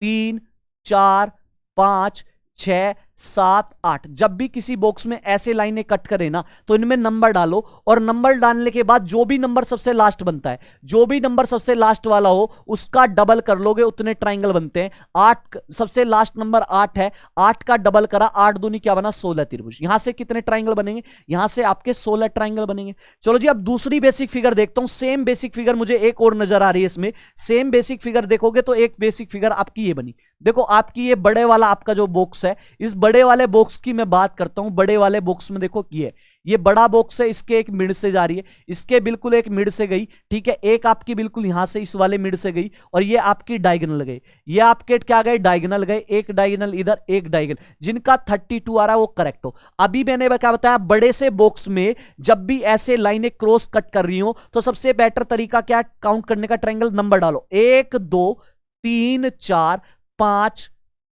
3 4 5 6 7 8। जब भी किसी बॉक्स में ऐसे लाइनें कट करें ना तो इनमें नंबर डालो, और नंबर डालने के बाद जो भी नंबर सबसे लास्ट बनता है, जो भी नंबर सबसे लास्ट वाला हो उसका डबल कर लोगे, उतने ट्रायंगल बनते हैं। 8 सबसे लास्ट नंबर 8 है, 8 का डबल करा, 8 दूनी क्या बना 16 त्रिभुज। यहां से कितने ट्रायंगल बनेंगे, यहां से आपके 16 ट्रायंगल बनेंगे। चलो जी अब दूसरी बेसिक फिगर देखता हूं। सेम बेसिक फिगर मुझे एक और नजर आ रही है इसमें। सेम बेसिक फिगर देखोगे तो एक बेसिक फिगर आपकी ये बनी, देखो आपकी ये बड़े वाला आपका जो बॉक्स है, इस बड़े वाले बॉक्स की मैं बात करता हूं। बड़े वाले बॉक्स में देखो ये बड़ा बॉक्स है, इसके एक मिड से जा रही है, इसके बिल्कुल एक मिड से गई, ठीक है, एक आपकी बिल्कुल यहां से इस वाले मिड से गई, और ये आपकी डायगोनल गई। ये आपके क्या गए, डायगोनल गए, एक डायगोनल इधर, एक डायगोनल, जिनका 32 आ रहा है वो करेक्ट हो। अभी मैंने क्या बताया, बड़े से बॉक्स में जब भी ऐसे लाइनें क्रॉस कट कर रही हो तो सबसे बेटर तरीका क्या है काउंट करने का, ट्रायंगल नंबर डालो 1 2 3 4 5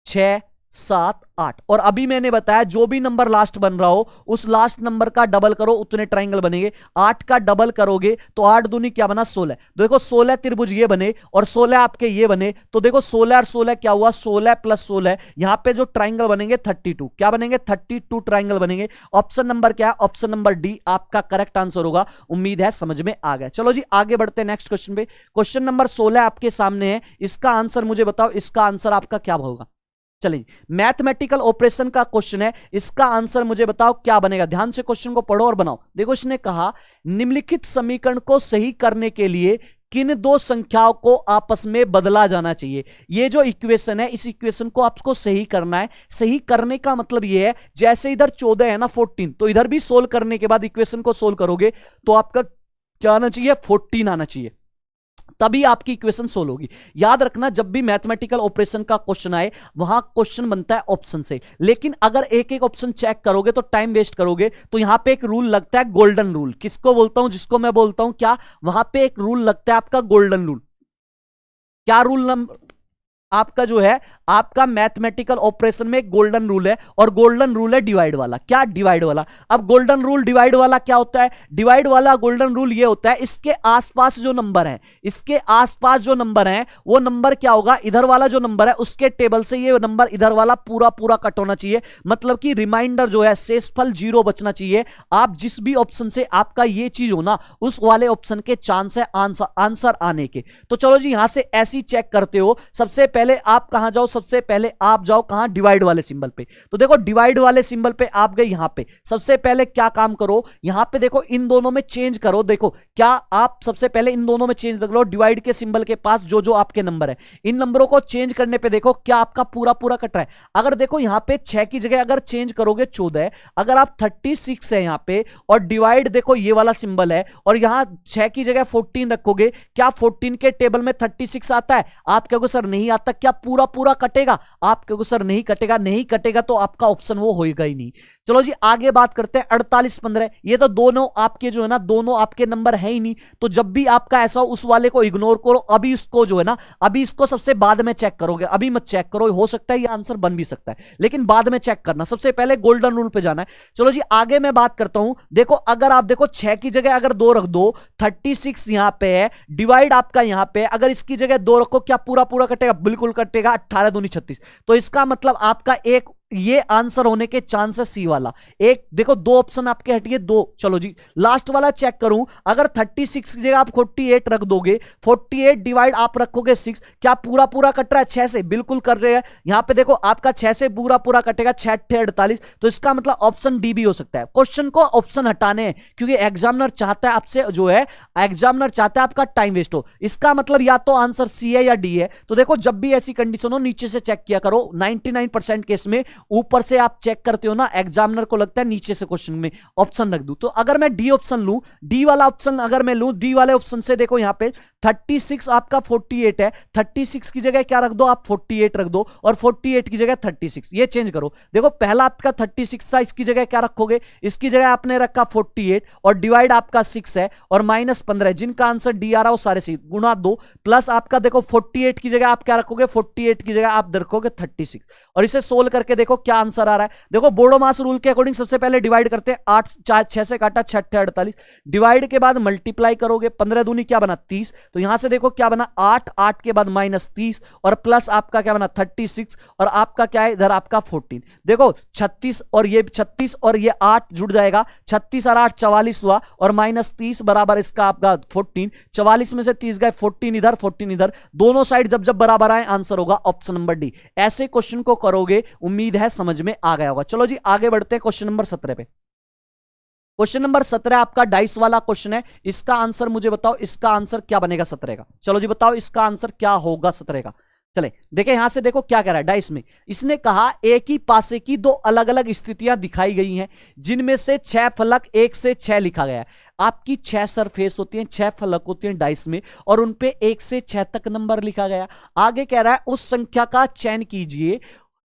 6 7 8। और अभी मैंने बताया जो भी नंबर लास्ट बन रहा हो उस लास्ट नंबर का डबल करो, उतने ट्रायंगल बनेंगे। 8 का डबल करोगे तो 8 दूनी क्या बना 16। देखो 16 त्रिभुज ये बने और 16 आपके ये बने, तो देखो 16 और 16 क्या हुआ, 16 प्लस 16, यहां पे जो ट्रायंगल बनेंगे 32, क्या बनेंगे 32 ट्रायंगल बनेंगे। ऑप्शन नंबर क्या है, ऑप्शन नंबर डी आपका करेक्ट आंसर होगा। उम्मीद है समझ में आ गया। चलो जी आगे बढ़ते हैं नेक्स्ट क्वेश्चन पे। क्वेश्चन नंबर 16 आपके सामने है, इसका आंसर मुझे बताओ, इसका आंसर आपका क्या होगा। चलिए, मैथमेटिकल ऑपरेशन का क्वेश्चन है, इसका आंसर मुझे बताओ क्या बनेगा। ध्यान से क्वेश्चन को पढ़ो और बनाओ। देखो इसने कहा निम्नलिखित समीकरण को सही करने के लिए किन दो संख्याओं को आपस में बदला जाना चाहिए। ये जो इक्वेशन है, इस इक्वेशन को आपको सही करना है। सही करने का मतलब ये है, जैसे इधर 14 है ना 14, तो इधर भी सोल्व करने के बाद इक्वेशन को सोल्व करोगे तो आपका क्या आना चाहिए, 14 आना चाहिए, तभी आपकी इक्वेशन सोल्व होगी। याद रखना, जब भी मैथमेटिकल ऑपरेशन का क्वेश्चन आए वहां क्वेश्चन बनता है ऑप्शन से, लेकिन अगर एक एक ऑप्शन चेक करोगे तो टाइम वेस्ट करोगे। तो यहां पे एक रूल लगता है गोल्डन रूल। किसको बोलता हूं, जिसको मैं बोलता हूं क्या, वहां पे एक रूल लगता है आपका गोल्डन रूल। क्या रूल नंबर आपका जो है, आपका मैथमेटिकल ऑपरेशन में एक गोल्डन रूल है, और गोल्डन रूल है डिवाइड वाला। क्या, डिवाइड वाला। अब गोल्डन रूल डिवाइड वाला क्या होता है, डिवाइड वाला गोल्डन रूल ये होता है, इसके आसपास जो नंबर है, इसके आसपास जो नंबर है वो नंबर क्या होगा, इधर वाला जो नंबर है उसके टेबल से ये नंबर इधर वाला पूरा पूरा कट होना चाहिए। मतलब कि रिमाइंडर जो है, शेषफल 0 बचना चाहिए। आप जिस भी ऑप्शन से आपका ये चीज हो ना, उस वाले ऑप्शन के चांस है आंसर आने के। तो चलो जी, यहां से ऐसी चेक करते हो। सबसे पहले आप कहां जाओ, सबसे पहले आप जाओ कहां, डिवाइड वाले सिंबल पे। तो देखो डिवाइड वाले सिंबल पे आप गए, यहां पे सबसे पहले क्या काम करो, यहां पे देखो इन दोनों में चेंज करो। देखो क्या, आप सबसे पहले इन दोनों में चेंज कर लो। डिवाइड के सिंबल के पास जो जो आपके नंबर है, इन नंबरों को चेंज करने पे देखो क्या आपका पूरा पूरा कट रहा है। अगर देखो यहां पे 6 की जगह अगर चेंज करोगे 14, अगर आप 36 है यहां पे, और डिवाइड देखो ये वाला सिंबल है, और यहां 6 की जगह 14 रखोगे, क्या 14 के टेबल में 36 आता है? आप कहोगे सर नहीं आता। क्या पूरा पूरा कटेगा? आप कहोगे सर नहीं कटेगा। नहीं कटेगा तो आपका ऑप्शन वो होएगा ही नहीं। चलो जी आगे बात करते हैं। 48 15, ये तो दोनों आपके जो है ना, दोनों आपके नंबर है ही नहीं। तो जब भी आपका ऐसा हो, उस वाले को इग्नोर करो। अभी इसको जो है ना, अभी इसको सबसे बाद में चेक करोगे, अभी मत चेक करो। हो सकता है ये आंसर बन भी सकता है, लेकिन बाद में चेक करना। सबसे पहले गोल्डन रूल पे जाना है। चलो जी आगे मैं बात करता हूं। देखो अगर आप देखो 6 की जगह अगर 2 रख दो, 36 यहां पे है, डिवाइड आपका यहां पे, अगर इसकी जगह 2 रखो, क्या पूरा पूरा कटेगा? बिल्कुल कटेगा। 18 दूनी 36। तो इसका मतलब आपका एक ये आंसर होने के चांसेस सी वाला। एक देखो, 2 ऑप्शन आपके हटिए, 2। चलो जी लास्ट वाला चेक करूं। अगर 36 की जगह आप 48 रख दोगे, 48 डिवाइड आप रखोगे 6, क्या पूरा पूरा कट रहा है 6 से? बिल्कुल कर रहे हैं। यहां पे देखो आपका 6 से पूरा पूरा कटेगा, 6 48। तो इसका मतलब ऑप्शन डी भी हो सकता है। क्वेश्चन को ऑप्शन हटाने हैं, क्योंकि एग्जामिनर चाहता है आपसे जो है, एग्जामिनर चाहता है आपका टाइम वेस्ट हो। इसका मतलब या तो आंसर सी है या डी है। तो देखो जब भी ऐसी कंडीशन हो, नीचे से चेक किया करो। 99% केस में ऊपर से आप चेक करते हो ना, एग्जामिनर को लगता है नीचे से क्वेश्चन में ऑप्शन रख दूं। तो अगर मैं डी ऑप्शन लूं, डी वाला ऑप्शन अगर मैं लूं, डी वाले ऑप्शन से देखो यहां पे 36 आपका 48 है, 36 की जगह क्या रख दो आप, 48 रख दो, और 48 की जगह 36। ये चेंज करो। देखो पहला आपका 36 था, इसकी जगह क्या रखोगे, इसकी जगह आपने रखा 48, और डिवाइड आपका 6 है, और -15। जिनका आंसर डी आ रहा हो सारे से गुणा 2, प्लस आपका देखो 48 की जगह आप क्या रखोगे, 48 की जगह आप रखोगे 36। और इसे सोल्व करके देखो क्या आंसर आ रहा है। देखो बोडो मास रूल के अकॉर्डिंग सबसे पहले डिवाइड करते हैं। 8 4 6 से काटा, 6 48। डिवाइड के बाद मल्टीप्लाई करोगे, 15 दूनी क्या बना 30। तो यहां से देखो क्या बना 8, 8 के बाद -30, और प्लस आपका क्या बना 36, और आपका क्या है इधर आपका 14। देखो 36 और ये 36 और ये 8 जुड़ जाएगा, 36 और 8 44 हुआ, और -30 बराबर इसका आपका 14। 44 में से 30 गए, 14 इधर 14 इधर, दोनों साइड जब जब बराबर आए आंसर होगा ऑप्शन नंबर डी। ऐसे क्वेश्चन को करोगे, उम्मीद है समझ में आ गया होगा। चलो जी आगे बढ़ते हैं क्वेश्चन नंबर 17 पे। क्वेश्चन नंबर 17 आपका डाइस वाला क्वेश्चन है। इसका आंसर मुझे बताओ, इसका आंसर क्या बनेगा 17 का। चलो जी बताओ इसका आंसर क्या होगा 17 का। चले देखें, यहां से देखो क्या कह रहा है डाइस में। इसने कहा एक ही पासे की 2 अलग अलग स्थितियां दिखाई गई हैं, जिनमें से 6 फलक 1 से 6 लिखा गया है। आपकी 6 सरफेस होती हैं, 6 फलक होती हैं डाइस में, और उनपे 1 से 6 तक नंबर लिखा गया। आगे कह रहा है उस संख्या का चयन कीजिए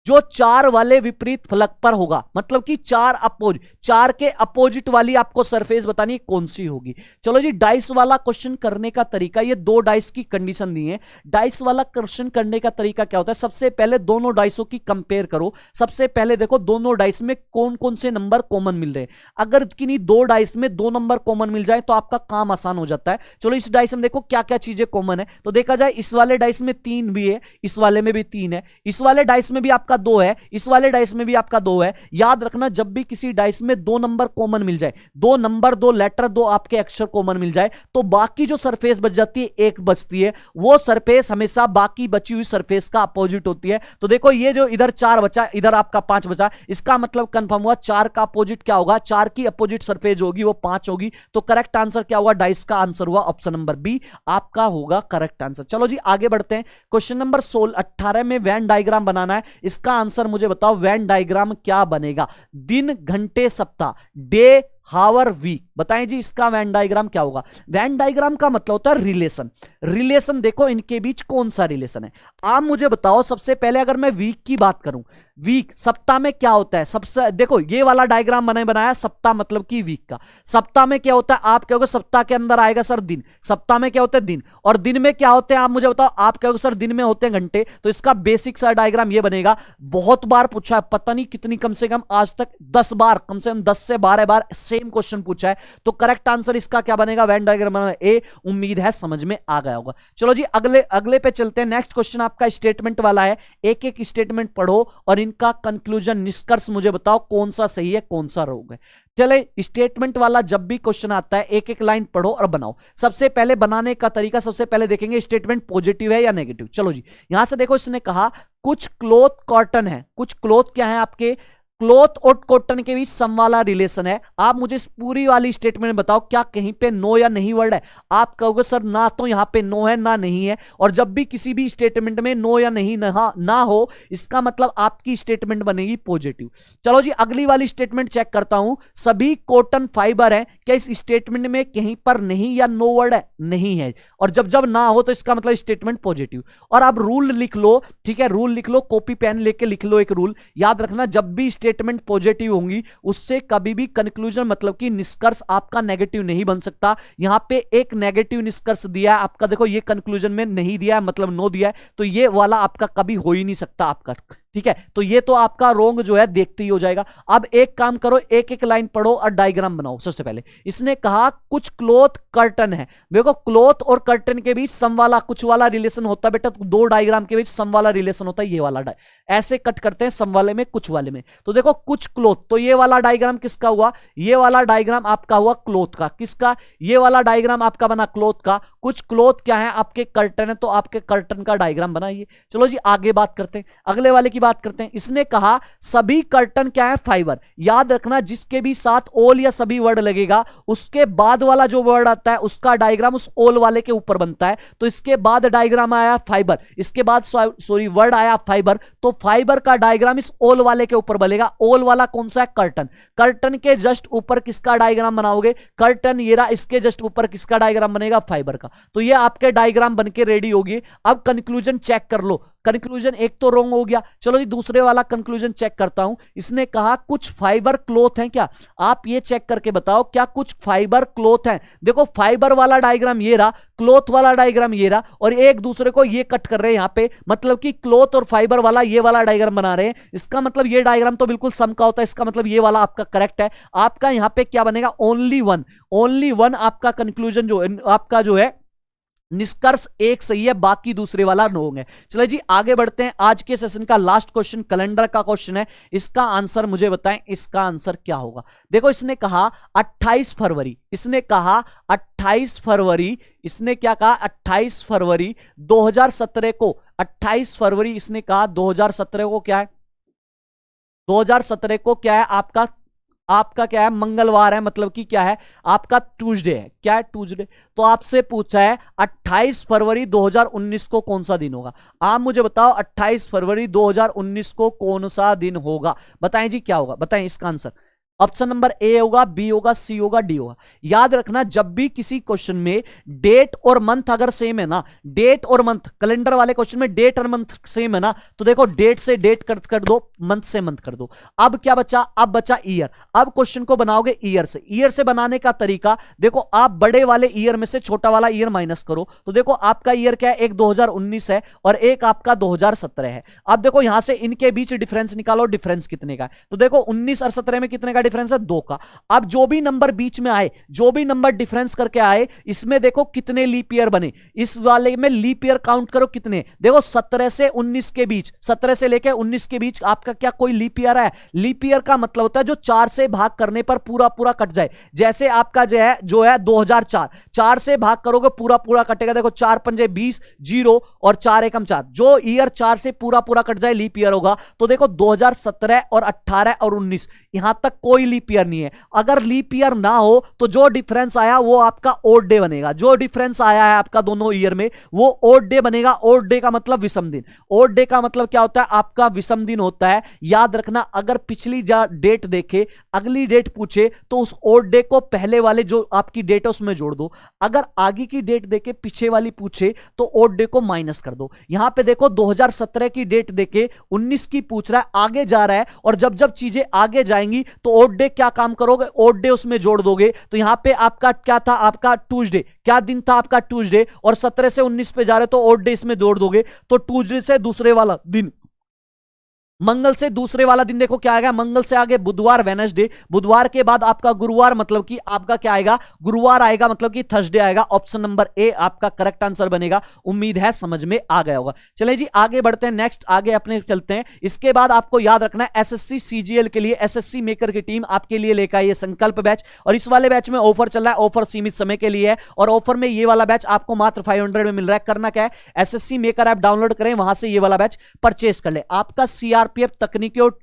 जो 4 वाले विपरीत फलक पर होगा। मतलब कि 4 के अपोजिट वाली आपको सरफेस बतानी कौन सी होगी। चलो जी डाइस वाला क्वेश्चन करने का तरीका, ये 2 डाइस की कंडीशन दी है। डाइस वाला क्वेश्चन करने का तरीका क्या होता है, सबसे पहले दोनों डाइसों की कंपेयर करो। सबसे पहले देखो दोनों डाइस में कौन कौन से नंबर कॉमन मिल रहे हैं। अगर किन्हीं 2 डाइस में 2 नंबर कॉमन मिल जाए तो आपका काम आसान हो जाता है। चलो इस डाइस में देखो क्या क्या चीजें कॉमन है। तो देखा जाए इस वाले डाइस में 3 भी है, इस वाले में भी 3 है, इस वाले डाइस में भी आपका आपका 2 है, इस वाले डाइस में भी आपका 2 है। याद रखना जब भी किसी डाइस में 2 नंबर कॉमन मिल जाए, 2 नंबर 2 लेटर 2 आपके अक्षर कॉमन मिल जाए, तो बाकी जो सरफेस बच जाती है एक बचती है, वो सरफेस हमेशा बाकी बची हुई सरफेस का अपोजिट होती है। तो देखो ये जो इधर 4 बचा, इधर आपका 5 बचा, इसका मतलब कंफर्म हुआ 4 का अपोजिट क्या होगा, 4 की अपोजिट सरफेस होगी वो 5 होगी। तो करेक्ट आंसर क्या हुआ, डाइस का आंसर हुआ ऑप्शन नंबर बी आपका होगा करेक्ट आंसर। चलो जी आगे बढ़ते हैं। क्वेश्चन नंबर 18 में वेन डायग्राम बनाना है। इसका आंसर मुझे बताओ, वेन डायग्राम क्या बनेगा? दिन, घंटे, सप्ताह, डे, हावर, वीक। बताएं जी इसका वेन डायग्राम क्या होगा? वेन डायग्राम का मतलब होता है रिलेशन। रिलेशन देखो इनके बीच कौन सा रिलेशन है, आप मुझे बताओ। सबसे पहले अगर मैं वीक की बात करूं, वीक सप्ताह में क्या होता है? सबसे देखो ये वाला डायग्राम मैंने बनाया, सप्ताह मतलब कि वीक का। सप्ताह में क्या होता है? आप कहोगे सप्ताह के अंदर आएगा सर दिन। सप्ताह में क्या होता है? दिन। और दिन में क्या होते हैं आप मुझे बताओ? आप कहोगे सर दिन में होते हैं घंटे। तो इसका बेसिक सा डायग्राम ये बनेगा। बहुत बार पूछा है, पता नहीं कितनी, कम से कम आज तक 10 बार, कम से कम 10 से 12 बार सेम क्वेश्चन पूछा है। तो करेक्ट आंसर इसका क्या बनेगा? Venn diagram A. उम्मीद है समझ में आ गया होगा। चलो जी अगले पे चलते हैं। नेक्स्ट क्वेश्चन आपका स्टेटमेंट वाला है। एक एक स्टेटमेंट पढ़ो और इनका कंक्लूजन, निष्कर्ष मुझे बताओ कौन सा सही है कौन सा रॉन्ग है। चले स्टेटमेंट वाला जब भी क्वेश्चन आता है एक एक लाइन पढ़ो और बनाओ। सबसे पहले बनाने का तरीका, सबसे पहले देखेंगे स्टेटमेंट पॉजिटिव है या नेगेटिव। चलो जी यहां से देखो, इसने कहा कुछ क्लॉथ कॉटन है। कुछ क्लॉथ क्या है आपके? क्लॉथ और कॉटन के बीच सम वाला रिलेशन है। आप मुझे इस पूरी वाली स्टेटमेंट बताओ, क्या कहीं पे नो या नहीं वर्ड है? आप कहोगे सर ना तो यहां पे नो है ना नहीं है। और जब भी किसी भी स्टेटमेंट में नो या नहीं ना हो, इसका मतलब आपकी स्टेटमेंट बनेगी पॉजिटिव। चलो जी अगली वाली स्टेटमेंट चेक करता हूं। सभी कॉटन फाइबर है, क्या इस स्टेटमेंट में कहीं पर नहीं या नो वर्ड है? नहीं है। और जब जब ना हो तो इसका मतलब स्टेटमेंट पॉजिटिव। और आप रूल लिख लो, ठीक है, रूल लिख लो, कॉपी पेन लेके लिख लो। एक रूल याद रखना, जब भी स्टेटमेंट पॉजिटिव होंगी उससे कभी भी कंक्लूजन मतलब कि निष्कर्ष आपका नेगेटिव नहीं बन सकता। यहां पे एक नेगेटिव निष्कर्ष दिया है आपका, देखो ये कंक्लूजन में नहीं दिया है मतलब नो दिया है, तो ये वाला आपका कभी हो ही नहीं सकता आपका। ठीक है, तो ये तो आपका रोंग जो है देखते ही हो जाएगा। अब एक काम करो, एक एक लाइन पढ़ो और डायग्राम बनाओ। सबसे पहले इसने कहा कुछ क्लॉथ कर्टन है। देखो क्लॉथ और कर्टन के बीच सम वाला कुछ वाला रिलेशन होता है बेटा, तो 2 डायग्राम के बीच सम वाला रिलेशन होता है। ये वाला ऐसे कट करते हैं, सम वाले में कुछ वाले में। तो देखो कुछ क्लॉथ, तो ये वाला डायग्राम किसका हुआ? ये वाला डायग्राम आपका हुआ क्लॉथ का। किसका? ये वाला डायग्राम आपका बना क्लॉथ का। कुछ क्लॉथ क्या है? आपके कर्टन है, तो आपके कर्टन का डायग्राम बनाइए। चलो जी आगे बात करते हैं, अगले वाले की बात करते हैं। इसने कहा सभी कर्टन क्या है? फाइबर। याद रखना जिसके भी साथ ऑल या सभी वर्ड लगेगा, उसके बाद वाला जो वर्ड आता है उसका डायग्राम उस ऑल वाले के ऊपर बनता है। तो इसके बाद डायग्राम आया फाइबर, इसके बाद सॉरी वर्ड आया फाइबर, तो फाइबर का डायग्राम इस ऑल वाले के ऊपर बनेगा। ऑल वाला कौन सा है? कर्टन। कर्टन के जस्ट ऊपर किसका डायग्राम बनाओगे? कर्टन ये रहा, इसके जस्ट ऊपर किसका डायग्राम बनेगा? फाइबर का। तो ये आपके डायग्राम बनके रेडी होगी। अब कंक्लूजन चेक कर लो। कंक्लूजन एक तो रॉन्ग हो गया। चलो जी दूसरे वाला कंक्लूजन चेक करता हूं। इसने कहा कुछ फाइबर क्लॉथ हैं क्या? आप ये चेक करके बताओ क्या कुछ फाइबर क्लॉथ हैं? देखो फाइबर वाला डायग्राम ये रहा, क्लॉथ वाला डायग्राम ये रहा, और एक दूसरे को ये कट कर रहे हैं यहां पे, मतलब कि क्लॉथ और फाइबर वाला ये वाला डायग्राम बना रहे हैं। इसका मतलब ये डायग्राम तो बिल्कुल सम का होता है, इसका मतलब ये वाला आपका करेक्ट है। आपका यहां पे क्या बनेगा? ओनली वन आपका कंक्लूजन जो आपका जो है निष्कर्ष एक सही है, बाकी दूसरे वाला रॉन्ग है। चलो जी आगे बढ़ते हैं। आज के सेशन का लास्ट क्वेश्चन कैलेंडर का क्वेश्चन है। इसका आंसर मुझे बताएं, इसका आंसर क्या होगा? देखो इसने कहा 28 फरवरी, इसने कहा 28 फरवरी, इसने क्या कहा? 28 फरवरी 2017 को, 28 फरवरी इसने कहा 2017 को क्या है? 2017 को क्या है आपका क्या है? मंगलवार है, मतलब कि क्या है? आपका ट्यूसडे है। क्या है? ट्यूसडे। तो आपसे पूछा है 28 फरवरी 2019 को कौन सा दिन होगा? आप मुझे बताओ 28 फरवरी 2019 को कौन सा दिन होगा? बताएं जी क्या होगा? बताएं इसका आंसर। ऑप्शन नंबर ए होगा, बी होगा, सी होगा, डी होगा। याद रखना जब भी किसी क्वेश्चन में डेट और मंथ अगर सेम है ना, डेट और मंथ, कैलेंडर वाले क्वेश्चन में डेट और मंथ सेम है ना, तो देखो डेट से डेट कर दो, मंथ से मंथ कर दो। अब क्या बचा? अब बचा ईयर। अब क्वेश्चन को बनाओगे ईयर से। ईयर से बनाने का तरीका देखो, आप बड़े वाले ईयर में से छोटा वाला ईयर माइनस करो, तो देखो आपका ईयर क्या है? एक 2019 है और एक आपका 2017 है। अब देखो यहां से इनके बीच डिफरेंस निकालो, डिफरेंस कितने का है? तो देखो 19 और 17 में कितने का डिफरेंस है 2 का। अब जो भी नंबर बीच में आए, जो भी नंबर डिफरेंस करके आए, इसमें देखो कितने लीप ईयर बने। इस वाले में लीप ईयर काउंट करो कितने, देखो 17 से 19 के बीच, 17 से लेकर 19 के बीच आपका क्या कोई लीप ईयर है? लीप ईयर का मतलब होता है जो 4 से भाग करने पर पूरा पूरा कट जाए। जैसे आपका जो है 2004, 4 से भाग करोगे पूरा पूरा कटेगा। देखो 4 पंजे 20, 0 और 4 एकम 4, जो ईयर 4 से पूरा पूरा कट जाए लीप ईयर होगा। तो देखो 2017 और 18 और 19, यहां तक कोई लीप ईयर नहीं है। अगर लीप ईयर ना हो तो जो डिफरेंस आया वो आपका ओड डे बनेगा। जो डिफरेंस आया है आपका दोनों ईयर में वो ओड डे बनेगा। ओड डे का मतलब विषम दिन। ओड डे का मतलब क्या होता है? आपका विषम दिन होता है। याद रखना, अगर पिछली डेट देखे, अगली डेट पूछे तो उस ओड डे को पहले वाले जो आपकी डेट है उसमें जोड़ दो। अगर आगे की डेट देके पीछे वाली पूछे तो ओड डे को माइनस कर दो। यहां पे देखो 2017 की डेट देके 19 की पूछ रहा है, आगे जा रहा है, और जब जब चीजें आगे जाएंगी तो ओड डे क्या काम करोगे? ओड डे उसमें जोड़ दोगे। तो यहां पे आपका क्या था? आपका ट्यूसडे, क्या दिन था आपका? ट्यूसडे। और 17 से 19 पे जा रहे तो ओड डे इसमें जोड़ दोगे। तो ट्यूसडे से दूसरे वाला दिन, मंगल से दूसरे वाला दिन देखो क्या आएगा? मंगल से आगे बुधवार, वेडनेसडे। बुधवार के बाद आपका गुरुवार, मतलब कि आपका क्या आएगा? गुरुवार आएगा, मतलब कि थर्सडे आएगा। ऑप्शन नंबर ए आपका करेक्ट आंसर बनेगा। उम्मीद है समझ में आ गया होगा। चलिए जी आगे बढ़ते हैं, नेक्स्ट आगे अपने चलते हैं। इसके बाद आपको याद रखना है एसएससी सीजीएल के लिए एसएससी मेकर की टीम आपके लिए लेकर आई है संकल्प बैच, और इस वाले बैच में ऑफर चल रहा है। ऑफर सीमित समय के लिए है, और ऑफर में ये वाला बैच आपको मात्र 500 में मिल रहा है। करना क्या है? एसएससी मेकर ऐप डाउनलोड करें, वहां से ये वाला बैच परचेस कर ले। आपका सीआरपीएफ तकनीकी और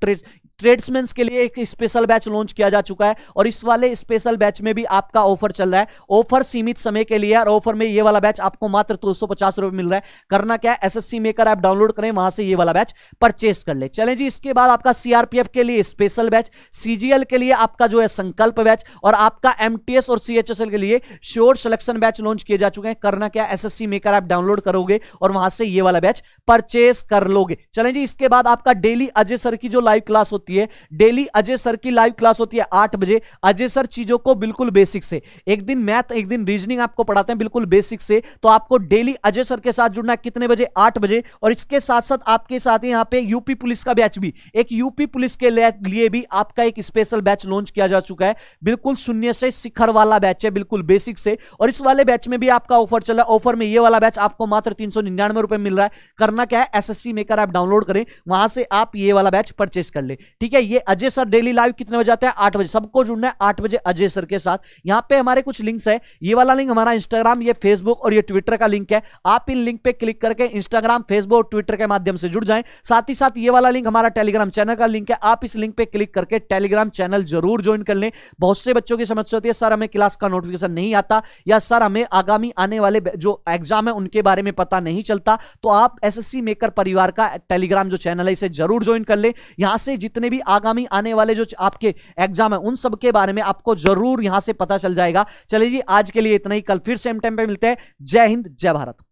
ट्रेड्समैन के लिए एक स्पेशल बैच लॉन्च किया जा चुका है, और इस वाले स्पेशल बैच में भी आपका ऑफर चल रहा है। ऑफर सीमित समय के लिए, और ऑफर में ये वाला बैच आपको मात्र 250 रुपए मिल रहा है। करना क्या है? एसएससी मेकर ऐप डाउनलोड करें, वहां से ये वाला बैच परचेस कर ले। चलें जी, इसके बाद आपका सीआरपीएफ के लिए स्पेशल बैच, सीजीएल के लिए आपका जो है संकल्प बैच, और आपका एमटीएस और सीएचएसएल के लिए श्योर सिलेक्शन बैच लॉन्च किए जा चुके हैं। करना क्या? एसएससी मेकर ऐप डाउनलोड करोगे और वहां से ये वाला बैच परचेस कर लोगे। चलें जी, इसके बाद आपका डेली अजय सर की जो लाइव क्लास होती है, डेली अजय सर की लाइव क्लास होती है 8 बजे। अजय सर चीजों को बिल्कुल बेसिक से, एक दिन मैथ एक दिन रीजनिंग आपको पढ़ाते हैं बिल्कुल बेसिक से। तो आपको डेली अजय सर के साथ जुड़ना है। कितने बजे? 8 बजे। और इसके साथ साथ आपके साथ यहां पे यूपी पुलिस का बैच भी, एक यूपी पुलिस के लिए भी आपका एक स्पेशल बैच लॉन्च किया जा चुका है। बिल्कुल शून्य से शिखर वाला बैच है, बिल्कुल बेसिक से। और इस वाले बैच में भी आपका ऑफर चल रहा है। ऑफर में ये वाला बैच आपको मात्र 399 रुपए मिल रहा है। करना क्या है? एसएससी मेकर ऐप डाउनलोड करें, वहां से आप ये वाला बैच परचेस कर ले। ठीक है, ये अजय सर डेली लाइव कितने बजे आते हैं? 8 बजे। सबको जुड़ना है 8 बजे अजय सर के साथ। यहां पे हमारे कुछ लिंक्स है। ये वाला लिंक हमारा इंस्टाग्राम, ये फेसबुक और ये ट्विटर का लिंक है। आप इन लिंक पे क्लिक करके इंस्टाग्राम, फेसबुक और ट्विटर के माध्यम से जुड़ जाएं। साथ ही साथ ये वाला लिंक हमारा टेलीग्राम चैनल का लिंक है। आप इस लिंक पे क्लिक करके टेलीग्राम चैनल जरूर ज्वाइन कर लें। बहुत से बच्चों की समस्या होती है, सर हमें क्लास का नोटिफिकेशन नहीं आता, या सर हमें आगामी आने वाले जो एग्जाम है उनके बारे में पता नहीं चलता। तो आप एसएससी मेकर परिवार का टेलीग्राम जो चैनल है इसे जरूर ज्वाइन कर ले। यहां से जितने भी आगामी आने वाले जो आपके एग्जाम है उन सब के बारे में आपको जरूर यहां से पता चल जाएगा। चलिए जी, आज के लिए इतना ही। कल फिर सेम टाइम पे मिलते हैं। जय हिंद, जय भारत।